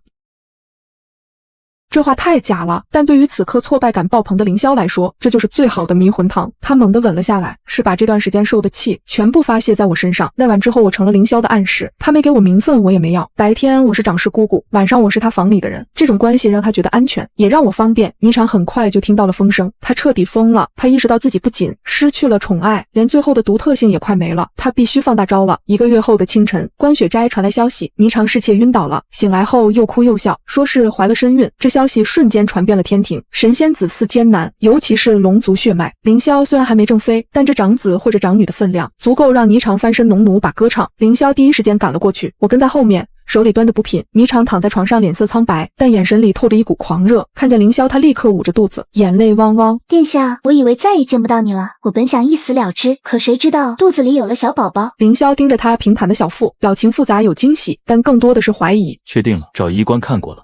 这话太假了，但对于此刻挫败感爆棚的凌霄来说，这就是最好的迷魂汤。他猛地吻了下来，是把这段时间受的气全部发泄在我身上。那晚之后，我成了凌霄的暗室，他没给我名分，我也没要。白天我是长氏姑姑，晚上我是他房里的人。这种关系让他觉得安全，也让我方便。霓裳很快就听到了风声，他彻底疯了。他意识到自己不仅失去了宠爱，连最后的独特性也快没了。他必须放大招了。1个月后的清晨，关雪斋传来消息，霓裳侍妾晕倒了，醒来后又哭又笑，说是怀了身孕。这消息瞬间传遍了天庭，神仙子嗣艰难，尤其是龙族血脉。凌霄虽然还没正妃，但这长子或者长女的分量，足够让霓裳翻身农奴把歌唱。凌霄第一时间赶了过去，我跟在后面，手里端着补品。霓裳躺在床上，脸色苍白，但眼神里透着一股狂热。看见凌霄，他立刻捂着肚子，眼泪汪汪。殿下，我以为再也见不到你了，我本想一死了之，可谁知道肚子里有了小宝宝。凌霄盯着他平坦的小腹，表情复杂，有惊喜，但更多的是怀疑。确定了，找医官看过了。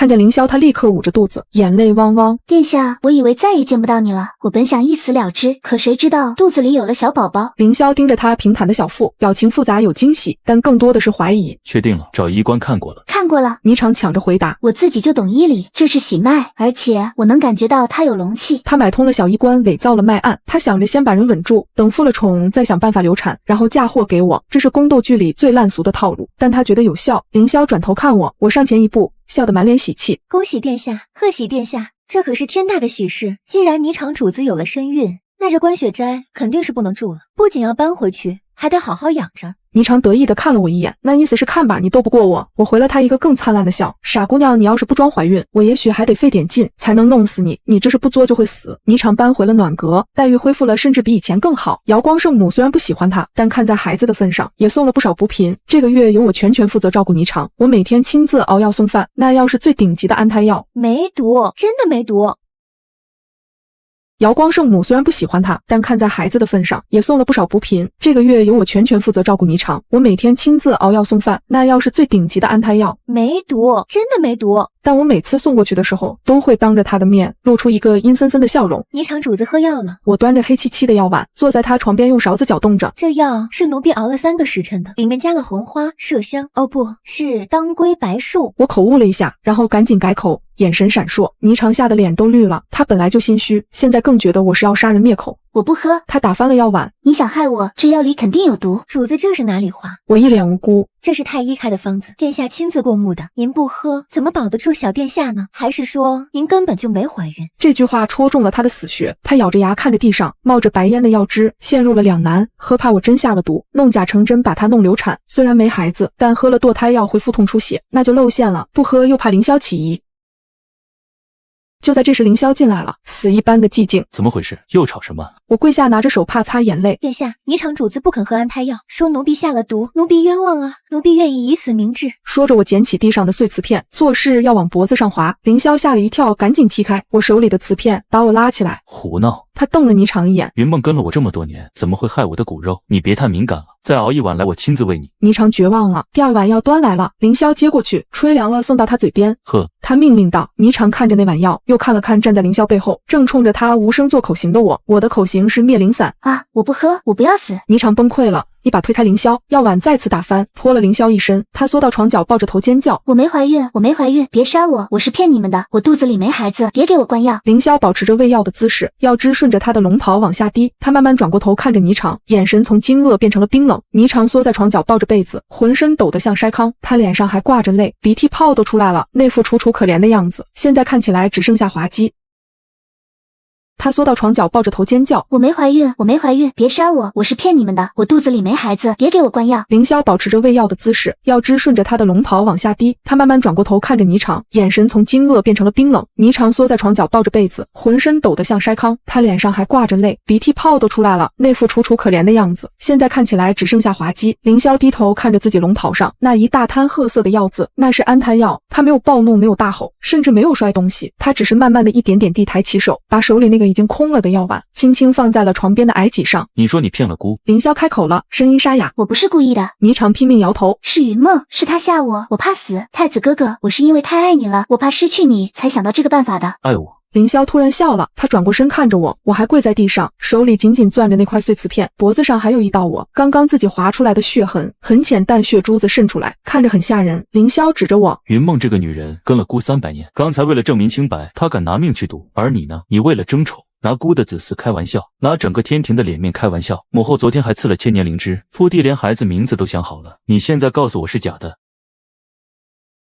看见凌霄，他立刻捂着肚子，眼泪汪汪。殿下，我以为再也见不到你了，我本想一死了之，可谁知道肚子里有了小宝宝。凌霄盯着他平坦的小腹，表情复杂，有惊喜，但更多的是怀疑。确定了，找医官看过了。看过了。霓裳抢着回答，我自己就懂医理，这是喜脉，而且我能感觉到他有龙气。他买通了小医官，伪造了脉案。他想着先把人稳住，等复了宠再想办法流产，然后嫁祸给我。这是宫斗剧里最烂俗的套路，但他觉得有效。凌霄转头看我，我上前一步，笑得满脸喜气。恭喜殿下，贺喜殿下，这可是天大的喜事。既然霓裳主子有了身孕，那这关雪斋肯定是不能住了，不仅要搬回去，还得好好养着。霓裳得意地看了我一眼，那意思是看吧，你斗不过我。我回了他一个更灿烂的笑，傻姑娘，你要是不装怀孕，我也许还得费点劲才能弄死你，你这是不作就会死。霓裳搬回了暖阁，待遇恢复了，甚至比以前更好。瑶光圣母虽然不喜欢他，但看在孩子的份上，也送了不少补品。这个月由我全权负责照顾霓裳，我每天亲自熬药送饭，那药是最顶级的安胎药，没毒，真的没毒。瑶光圣母虽然不喜欢他，但看在孩子的份上，也送了不少补品。这个月由我全权负责照顾霓裳，我每天亲自熬药送饭，那药是最顶级的安胎药，没毒，真的没毒。但我每次送过去的时候，都会当着他的面露出一个阴森森的笑容。霓裳主子喝药了，我端着黑漆漆的药碗，坐在他床边用勺子搅动着。这药是奴婢熬了3个时辰的，里面加了红花、麝香，哦不是当归白术。我口误了一下，然后赶紧改口，眼神闪烁。霓裳吓得脸都绿了，他本来就心虚，现在更觉得我是要杀人灭口。我不喝。他打翻了药碗。你想害我，这药里肯定有毒。主子这是哪里话？我一脸无辜。这是太医开的方子，殿下亲自过目的，您不喝怎么保得住小殿下呢？还是说您根本就没怀孕？这句话戳中了他的死穴，他咬着牙看着地上冒着白烟的药汁，陷入了两难：喝怕我真下了毒，弄假成真把他弄流产，虽然没孩子，但喝了堕胎药会腹痛出血，那就露馅了；不喝又怕凌霄起疑。就在这时，凌霄进来了，死一般的寂静。怎么回事？又吵什么？我跪下拿着手帕擦眼泪。殿下，霓裳主子不肯喝安胎药，说奴婢下了毒，奴婢冤枉啊！奴婢愿意以死明志。说着，我捡起地上的碎瓷片，做事要往脖子上划。凌霄吓了一跳，赶紧踢开我手里的瓷片，把我拉起来。胡闹！他瞪了霓裳一眼。云梦跟了我这么多年，怎么会害我的骨肉？你别太敏感了，再熬一碗来，我亲自喂你。霓裳绝望了。第二碗药端来了，凌霄接过去，吹凉了送到他嘴边。喝！他命令道。霓裳看着那碗药，又看了看站在凌霄背后，正冲着他无声做口型的我。我的口型是灭灵散。啊，我不喝，我不要死。霓裳崩溃了，一把推开凌霄，药碗再次打翻，泼了凌霄一身。他缩到床角，抱着头尖叫：我没怀孕，我没怀孕，别杀我，我是骗你们的，我肚子里没孩子，别给我灌药。凌霄保持着喂药的姿势，药汁顺着他的龙袍往下滴。他慢慢转过头看着霓裳，眼神从惊愕变成了冰冷。霓裳缩在床角，抱着被子，浑身抖得像筛糠，他脸上还挂着泪，鼻涕泡都出来了，那副楚楚可怜的样子，现在看起来只剩下滑稽。他缩到床角，抱着头尖叫：我没怀孕，我没怀孕，别杀我，我是骗你们的，我肚子里没孩子，别给我灌药。凌霄保持着喂药的姿势，药汁顺着他的龙袍往下滴。他慢慢转过头看着霓裳，眼神从惊愕变成了冰冷。霓裳缩在床角，抱着被子，浑身抖得像筛糠，他脸上还挂着泪，鼻涕泡都出来了，那副楚楚可怜的样子，现在看起来只剩下滑稽。凌霄低头看着自己龙袍上那一大滩褐色的药渍，那是安胎药。他没有暴怒，没有大吼，甚至没有摔东西，他只是慢慢的一点点地抬起手，把手里那个已经空了的药碗轻轻放在了床边的矮几上。你说你骗了姑？凌霄开口了，声音沙哑。我不是故意的。霓裳拼命摇头。是云梦，是他吓我，我怕死。太子哥哥，我是因为太爱你了，我怕失去你，才想到这个办法的。爱我？凌霄突然笑了，他转过身看着我，我还跪在地上，手里紧紧攥着那块碎瓷片，脖子上还有一道我刚刚自己划出来的血痕，很浅淡血珠子渗出来，看着很吓人。凌霄指着我，云梦这个女人跟了姑300年，刚才为了证明清白，她敢拿命去赌，而你呢？你为了争宠，拿姑的子嗣开玩笑，拿整个天庭的脸面开玩笑。母后昨天还赐了千年灵芝，父帝连孩子名字都想好了，你现在告诉我是假的。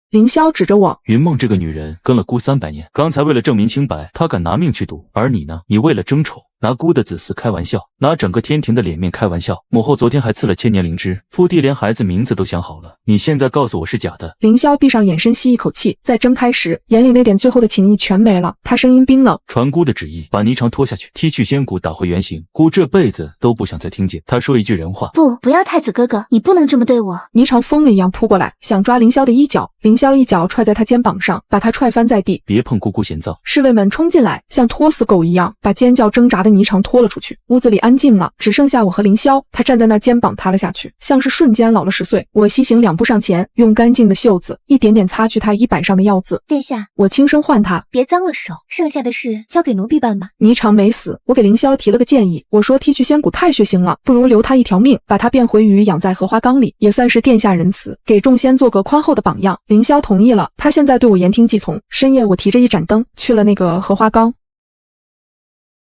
凌霄指着我，云梦这个女人跟了姑300年，刚才为了证明清白，她敢拿命去赌，而你呢？你为了争宠，拿姑的子嗣开玩笑，拿整个天庭的脸面开玩笑。母后昨天还赐了千年灵芝，父帝连孩子名字都想好了，你现在告诉我是假的。凌霄闭上眼，深吸一口气，再睁开时，眼里那点最后的情意全没了。他声音冰冷，传姑的旨意，把霓裳拖下去，踢去仙骨，打回原形。姑这辈子都不想再听见他说一句人话。不要，太子哥哥，你不能这么对我。霓裳疯了一样扑过来，想抓凌霄的衣角。凌霄一脚踹在他肩膀上，把他踹翻在地。别碰姑姑嫌躁。侍卫们冲进来，像拖死狗一样，把尖叫挣扎的霓裳拖了出去。屋子里安静了，只剩下我和凌霄。他站在那儿，肩膀塌了下去，像是瞬间老了10岁。我西行2步上前，用干净的袖子一点点擦去他衣板上的药渍。殿下，我轻声唤他，别脏了手，剩下的事交给奴婢办吧。霓裳没死，我给凌霄提了个建议，我说踢去仙骨太血腥了，不如留他一条命，把他变回鱼养在荷花缸里，也算是殿下仁慈，给众仙做个宽厚的榜样。凌霄同意了，他现在对我言听计从。深夜我提着一盏灯去了那个荷花缸。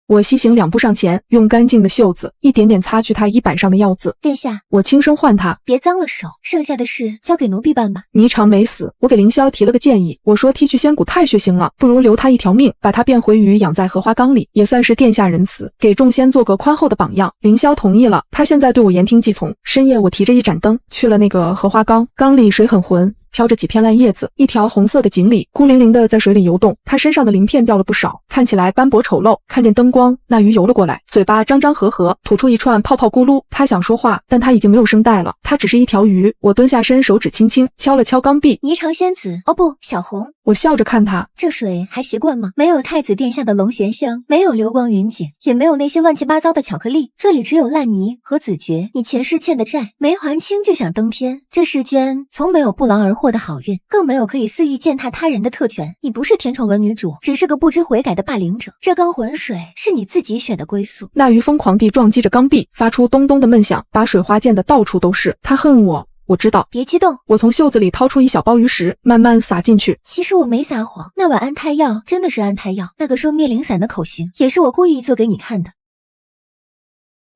我西行2步上前，用干净的袖子一点点擦去他衣板上的药渍。殿下，我轻声唤他，别脏了手，剩下的事交给奴婢办吧。霓裳没死，我给凌霄提了个建议，我说踢去仙骨太血腥了，不如留他一条命，把他变回鱼养在荷花缸里，也算是殿下仁慈，给众仙做个宽厚的榜样。凌霄同意了，他现在对我言听计从。深夜我提着一盏灯去了那个荷花缸，缸里水很浑，飘着几片烂叶子，一条红色的锦鲤孤零零的在水里游动，它身上的鳞片掉了不少，看起来斑驳丑陋。看见灯光，那鱼游了过来，嘴巴张张合合，吐出一串泡泡咕噜。它想说话，但它已经没有声带了，它只是一条鱼。我蹲下身，手指轻轻敲了敲缸壁。霓裳仙子，哦不，小红。我笑着看他，这水还习惯吗？没有太子殿下的龙涎香，没有流光云锦，也没有那些乱七八糟的巧克力，这里只有烂泥和子爵。你前世欠的债没还清就想登天，这世间从没有不劳而获的好运，更没有可以肆意践踏他人的特权。你不是甜宠文女主，只是个不知悔改的霸凌者。这缸浑水是你自己选的归宿。那鱼疯狂地撞击着缸壁，发出咚咚的闷响，把水花溅得到处都是。他恨我。我知道，别激动。我从袖子里掏出一小包鱼食，慢慢撒进去。其实我没撒谎，那碗安胎药真的是安胎药，那个说灭灵散的口型也是我故意做给你看的。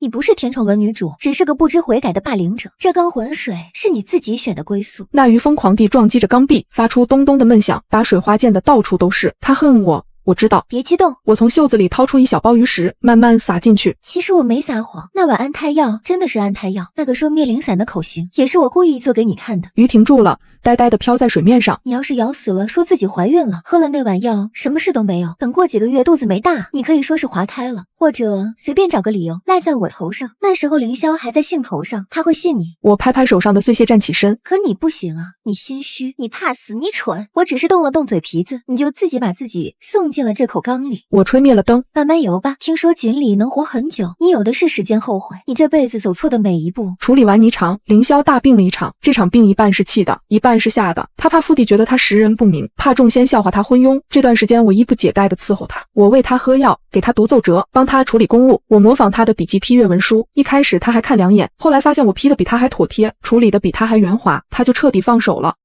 你不是甜宠文女主，只是个不知悔改的霸凌者。这缸浑水是你自己选的归宿。那鱼疯狂地撞击着缸壁，发出咚咚的闷响，把水花溅得到处都是。他恨我。我知道，别激动。我从袖子里掏出一小包鱼食，慢慢撒进去。其实我没撒谎，那碗安胎药真的是安胎药，那个说灭灵散的口型也是我故意做给你看的。鱼停住了，呆呆地飘在水面上。你要是咬死了，说自己怀孕了，喝了那碗药，什么事都没有。等过几个月肚子没大，你可以说是滑胎了，或者随便找个理由赖在我头上。那时候凌霄还在兴头上，他会信你。我拍拍手上的碎屑，站起身。可你不行啊，你心虚，你怕死，你蠢。我只是动了动嘴皮子，你就自己把自己送进了这口缸里。我吹灭了灯，慢慢游吧。听说锦鲤能活很久，你有的是时间后悔。你这辈子走错的每一步。处理完霓裳，凌霄大病了一场。这场病一半是气的，一半是吓的。他怕父帝觉得他识人不明，怕众仙笑话他昏庸。这段时间我衣不解带地伺候他，我喂他喝药，给他读奏折，帮他处理公务。我模仿他的笔记批阅文书。一开始他还看两眼，后来发现我批的比他还妥帖，处理的比他还圆滑，他就彻底放手了。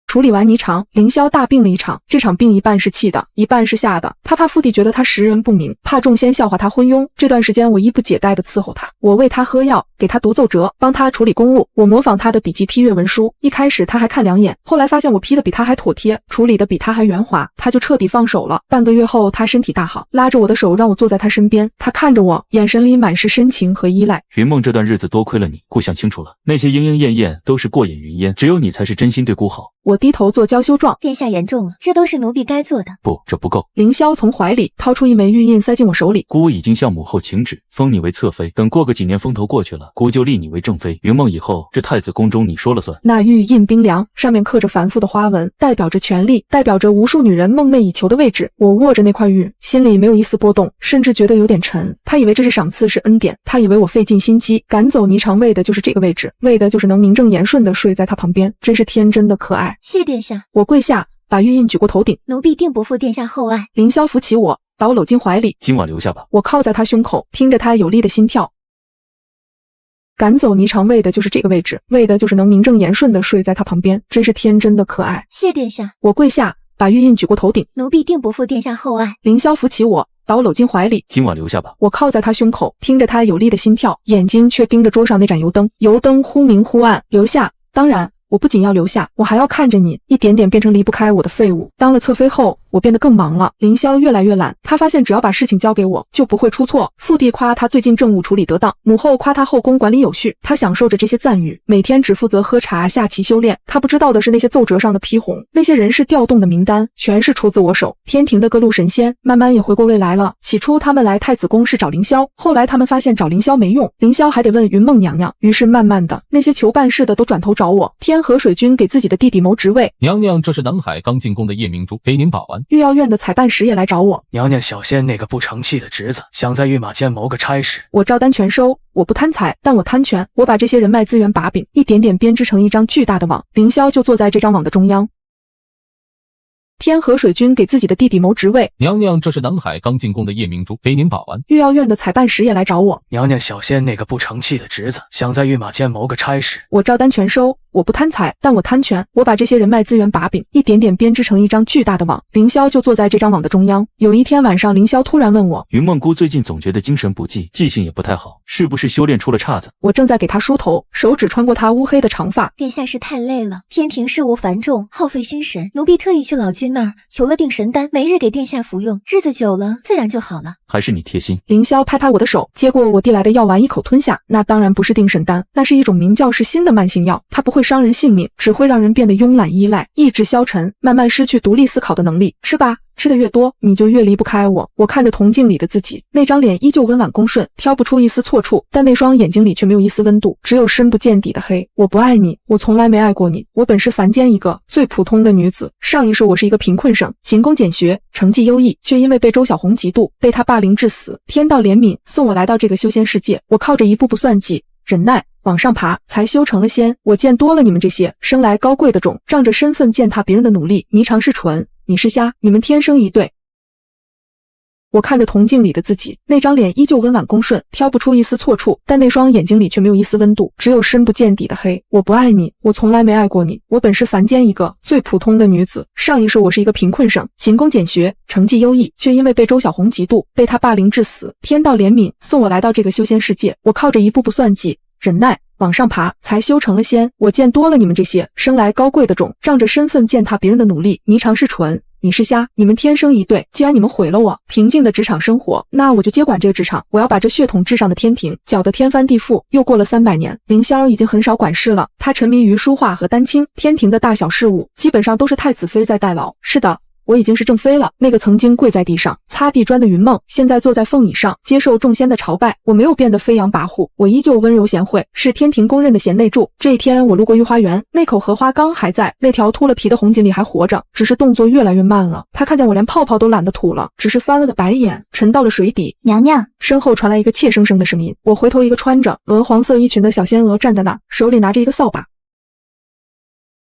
处理完霓裳，凌霄大病了一场。这场病一半是气的，一半是吓的。他怕父帝觉得他识人不明，怕众仙笑话他昏庸。这段时间我衣不解带地伺候他，我喂他喝药，给他读奏折，帮他处理公务。我模仿他的笔记批阅文书。一开始他还看两眼，后来发现我批的比他还妥帖，处理的比他还圆滑，他就彻底放手了。半个月后，他身体大好，拉着我的手让我坐在他身边。他看着我，眼神里满是深情和依赖。云梦这段日子多亏了你，顾想清楚了，那些莺莺燕燕都是过眼云烟，只有你才是真心对顾好。我低头做娇羞状。殿下言重了，这都是奴婢该做的。不，这不够。凌霄从怀里掏出一枚玉印塞进我手里。姑已经向母后请旨，封你为侧妃，等过个几年风头过去了，姑就立你为正妃。云梦以后这太子宫中你说了算。那玉印冰凉，上面刻着繁复的花纹，代表着权力，代表着无数女人梦寐以求的位置。我握着那块玉，心里没有一丝波动，甚至觉得有点沉。他以为这是赏赐，是恩典，他以为我费尽心机赶走霓裳，为的就是这个位置，为的就是能名正言顺地睡在他旁边，真是天真的可爱。谢殿下。我跪下，把玉印举过头顶。奴婢定不负殿下厚爱。凌霄扶起我，把我搂进怀里。今晚留下吧。我靠在他胸口，听着他有力的心跳。赶走霓裳，为的就是这个位置，为的就是能名正言顺地睡在他旁边，真是天真的可爱。谢殿下。我跪下，把玉印举过头顶。奴婢定不负殿下厚爱。凌霄扶起我，把我搂进怀里。今晚留下吧。我靠在他胸口，听着他有力的心跳，眼睛却盯着桌上那盏油灯。油灯忽明忽暗。留下，当然我不仅要留下，我还要看着你一点点变成离不开我的废物。当了侧妃后，我变得更忙了。凌霄越来越懒，他发现只要把事情交给我，就不会出错。父帝夸他最近政务处理得当，母后夸他后宫管理有序，他享受着这些赞誉，每天只负责喝茶、下棋、修炼。他不知道的是，那些奏折上的批红，那些人事调动的名单，全是出自我手。天庭的各路神仙慢慢也回过味来了。起初他们来太子宫是找凌霄，后来他们发现找凌霄没用，凌霄还得问云梦娘娘。于是慢慢的，那些求办事的都转头找我。天河水君给自己的弟弟谋职位。娘娘，这是南海刚进宫的夜明珠，给您把玩。御药院的采办使也来找我。娘娘小仙那个不成器的侄子，想在御马监谋个差事。我照单全收，我不贪财，但我贪权。我把这些人脉资源把柄一点点编织成一张巨大的网，凌霄就坐在这张网的中央。天河水君给自己的弟弟谋职位。娘娘，这是南海刚进宫的夜明珠，给您把玩。御药院的采办使也来找我。娘娘小仙那个不成器的侄子，想在御马监谋个差事。我照单全收，我不贪财，但我贪权。我把这些人脉资源把柄一点点编织成一张巨大的网，凌霄就坐在这张网的中央。有一天晚上，凌霄突然问我，云梦姑最近总觉得精神不济，记性也不太好，是不是修炼出了岔子？我正在给他梳头，手指穿过他乌黑的长发。殿下是太累了，天庭事务繁重，耗费心神，奴婢特意去老君那儿求了定神丹，每日给殿下服用，日子久了自然就好了。还是你贴心。凌霄拍拍我的手，接过我递来的药丸，一口吞下。那当然不是定神丹，那是一种名叫是新的慢性药，它不会会伤人性命，只会让人变得慵懒依赖，意志消沉，慢慢失去独立思考的能力。吃吧，吃的越多，你就越离不开我。我看着铜镜里的自己，那张脸依旧温婉恭顺，挑不出一丝错处，但那双眼睛里却没有一丝温度，只有深不见底的黑。我不爱你，我从来没爱过你，我本是凡间一个最普通的女子。上一世我是一个贫困生，勤工俭学，成绩优异，却因为被周小红嫉妒，被她霸凌致死。天道怜悯，送我来到这个修仙世界。我靠着一步步算计、忍耐往上爬，才修成了仙。我见多了你们这些生来高贵的种，仗着身份践踏别人的努力。霓裳是蠢，你是瞎，你们天生一对。我看着铜镜里的自己，那张脸依旧温婉恭顺，挑不出一丝错处，但那双眼睛里却没有一丝温度，只有深不见底的黑。我不爱你，我从来没爱过你，我本是凡间一个最普通的女子。上一世我是一个贫困生，勤工俭学，成绩优异，却因为被周小红嫉妒，被她霸凌致死。天道怜悯，送我来到这个修仙世界。我靠着一步步算计、忍耐往上爬，才修成了仙。我见多了你们这些生来高贵的种，仗着身份践踏别人的努力。霓裳是蠢，你是瞎，你们天生一对。既然你们毁了我平静的职场生活，那我就接管这个职场。我要把这血统至上的天庭搅得天翻地覆。又过了300年，凌霄已经很少管事了，他沉迷于书画和丹青，天庭的大小事务基本上都是太子妃在代劳。是的，我已经是正妃了。那个曾经跪在地上擦地砖的云梦，现在坐在凤椅上接受众仙的朝拜。我没有变得飞扬跋扈，我依旧温柔贤惠，是天庭公认的贤内助。这一天我路过御花园，那口荷花缸还在，那条秃了皮的红锦鲤还活着，只是动作越来越慢了。他看见我连泡泡都懒得吐了，只是翻了个白眼，沉到了水底。娘娘，身后传来一个怯生生的声音。我回头，一个穿着鹅黄色衣裙的小仙娥站在那儿，手里拿着一个扫把。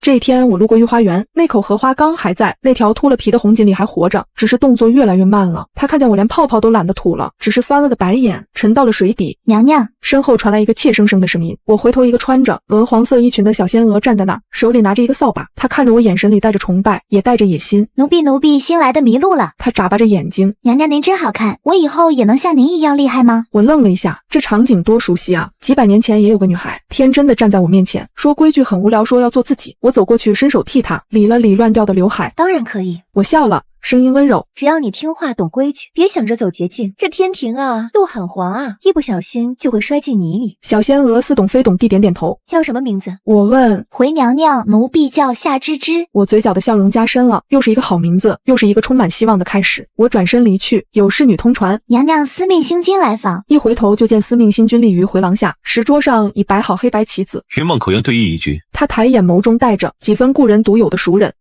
这一天我路过御花园，那口荷花缸还在，那条秃了皮的红锦鲤还活着，只是动作越来越慢了。他看见我连泡泡都懒得吐了，只是翻了个白眼，沉到了水底。娘娘，身后传来一个怯生生的声音。我回头，一个穿着鹅黄色衣裙的小仙娥站在那儿，手里拿着一个扫把。他看着我，眼神里带着崇拜，也带着野心。奴婢新来的迷路了。他眨巴着眼睛。娘娘您真好看，我以后也能像您一样厉害吗？我愣了一下，这场景多熟悉啊！几百年前也有个女孩天真的站在我面前，说规矩很无聊，说要做自己。我走过去，伸手替她理了理乱掉的刘海。当然可以，我笑了，声音温柔，只要你听话懂规矩，别想着走捷径。这天庭啊，路很黄啊，一不小心就会摔进泥里。小仙娥似懂非懂地点点头。叫什么名字？我问。回娘娘，奴婢叫夏芝芝。我嘴角的笑容加深了，又是一个好名字，又是一个充满希望的开始。我转身离去，有侍女通传，娘娘司命星君来访。一回头就见司命星君立于回廊下，石桌上已摆好黑白棋子。云梦口愿对弈一局。他抬眼，眸中带着几分故人独有的熟稔。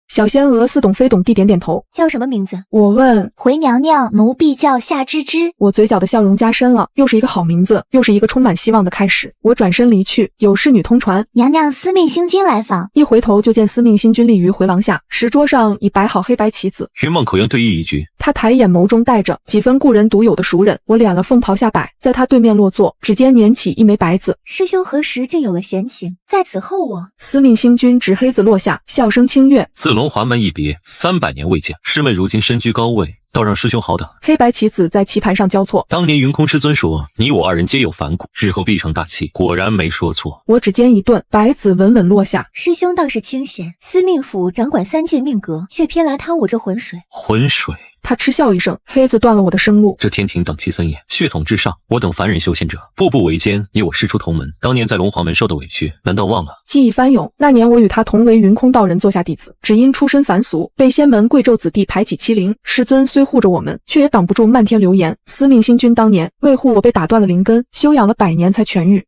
小仙娥似懂非懂地点点头。叫什么名字？我问。回娘娘，奴婢叫夏芝芝。我嘴角的笑容加深了，又是一个好名字，又是一个充满希望的开始。我转身离去，有侍女通传，娘娘司命星君来访。一回头就见司命星君立于回廊下，石桌上已摆好黑白棋子。云梦口愿对弈一局。他抬眼，眸中带着几分故人独有的熟稔。我敛了凤袍下摆，在他对面落座，指尖捻起一枚白子。师兄何时竟有了闲情？在此后我。司命星君执黑子落下，笑声清越。自龙华门一别，300年未见，师妹如今身居高位，倒让师兄好等。黑白棋子在棋盘上交错。当年云空师尊说你我2人皆有反骨，日后必成大器，果然没说错。我指尖一顿，白子稳稳落下。师兄倒是清闲，司命府掌管3界命格，却偏来贪我这浑水。浑水。他嗤笑一声，黑子断了我的生路。这天庭等级森严，血统至上，我等凡人修仙者步步维艰，你我师出同门，当年在龙皇门受的委屈，难道忘了？记忆翻涌，那年我与他同为云空道人做下弟子，只因出身凡俗，被仙门贵胄子弟排挤欺凌。师尊虽护着我们，却也挡不住漫天流言。司命星君当年为护我被打断了灵根，休养了100年才痊愈。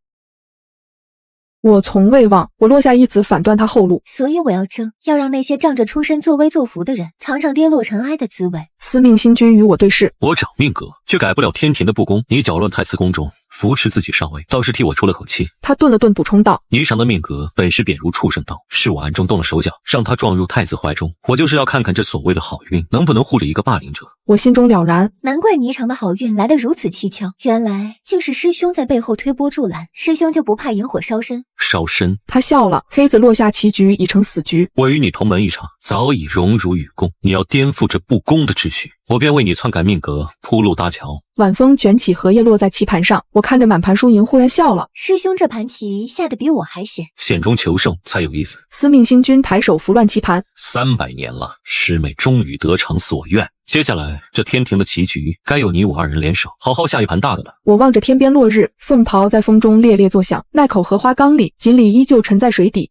我从未忘，我落下一子反断他后路，所以我要争，要让那些仗着出身作威作福的人尝尝跌落尘埃的滋味。司命星君与我对视，我掌命格，却改不了天庭的不公。你搅乱太次宫中，扶持自己上位，倒是替我出了口气。他顿了顿，补充道：霓裳的命格本是贬如畜生道，是我暗中动了手脚，让他撞入太子怀中。我就是要看看这所谓的好运，能不能护着一个霸凌者。我心中了然，难怪霓裳的好运来得如此蹊跷，原来就是师兄在背后推波助澜，师兄就不怕引火烧身？烧身？他笑了，黑子落下棋局已成死局。我与你同门一场，早已荣辱与共，你要颠覆这不公的秩序，我便为你篡改命格，铺路搭桥。晚风卷起荷叶落在棋盘上，我看着满盘输赢，忽然笑了。师兄这盘棋下得比我还险，险中求胜才有意思。司命星君抬手拂乱棋盘， 300年了，师妹终于得偿所愿，接下来这天庭的棋局，该由你我二人联手，好好下一盘大的了。我望着天边落日，凤袍在风中猎猎作响，那口荷花缸里，锦鲤依旧沉在水底，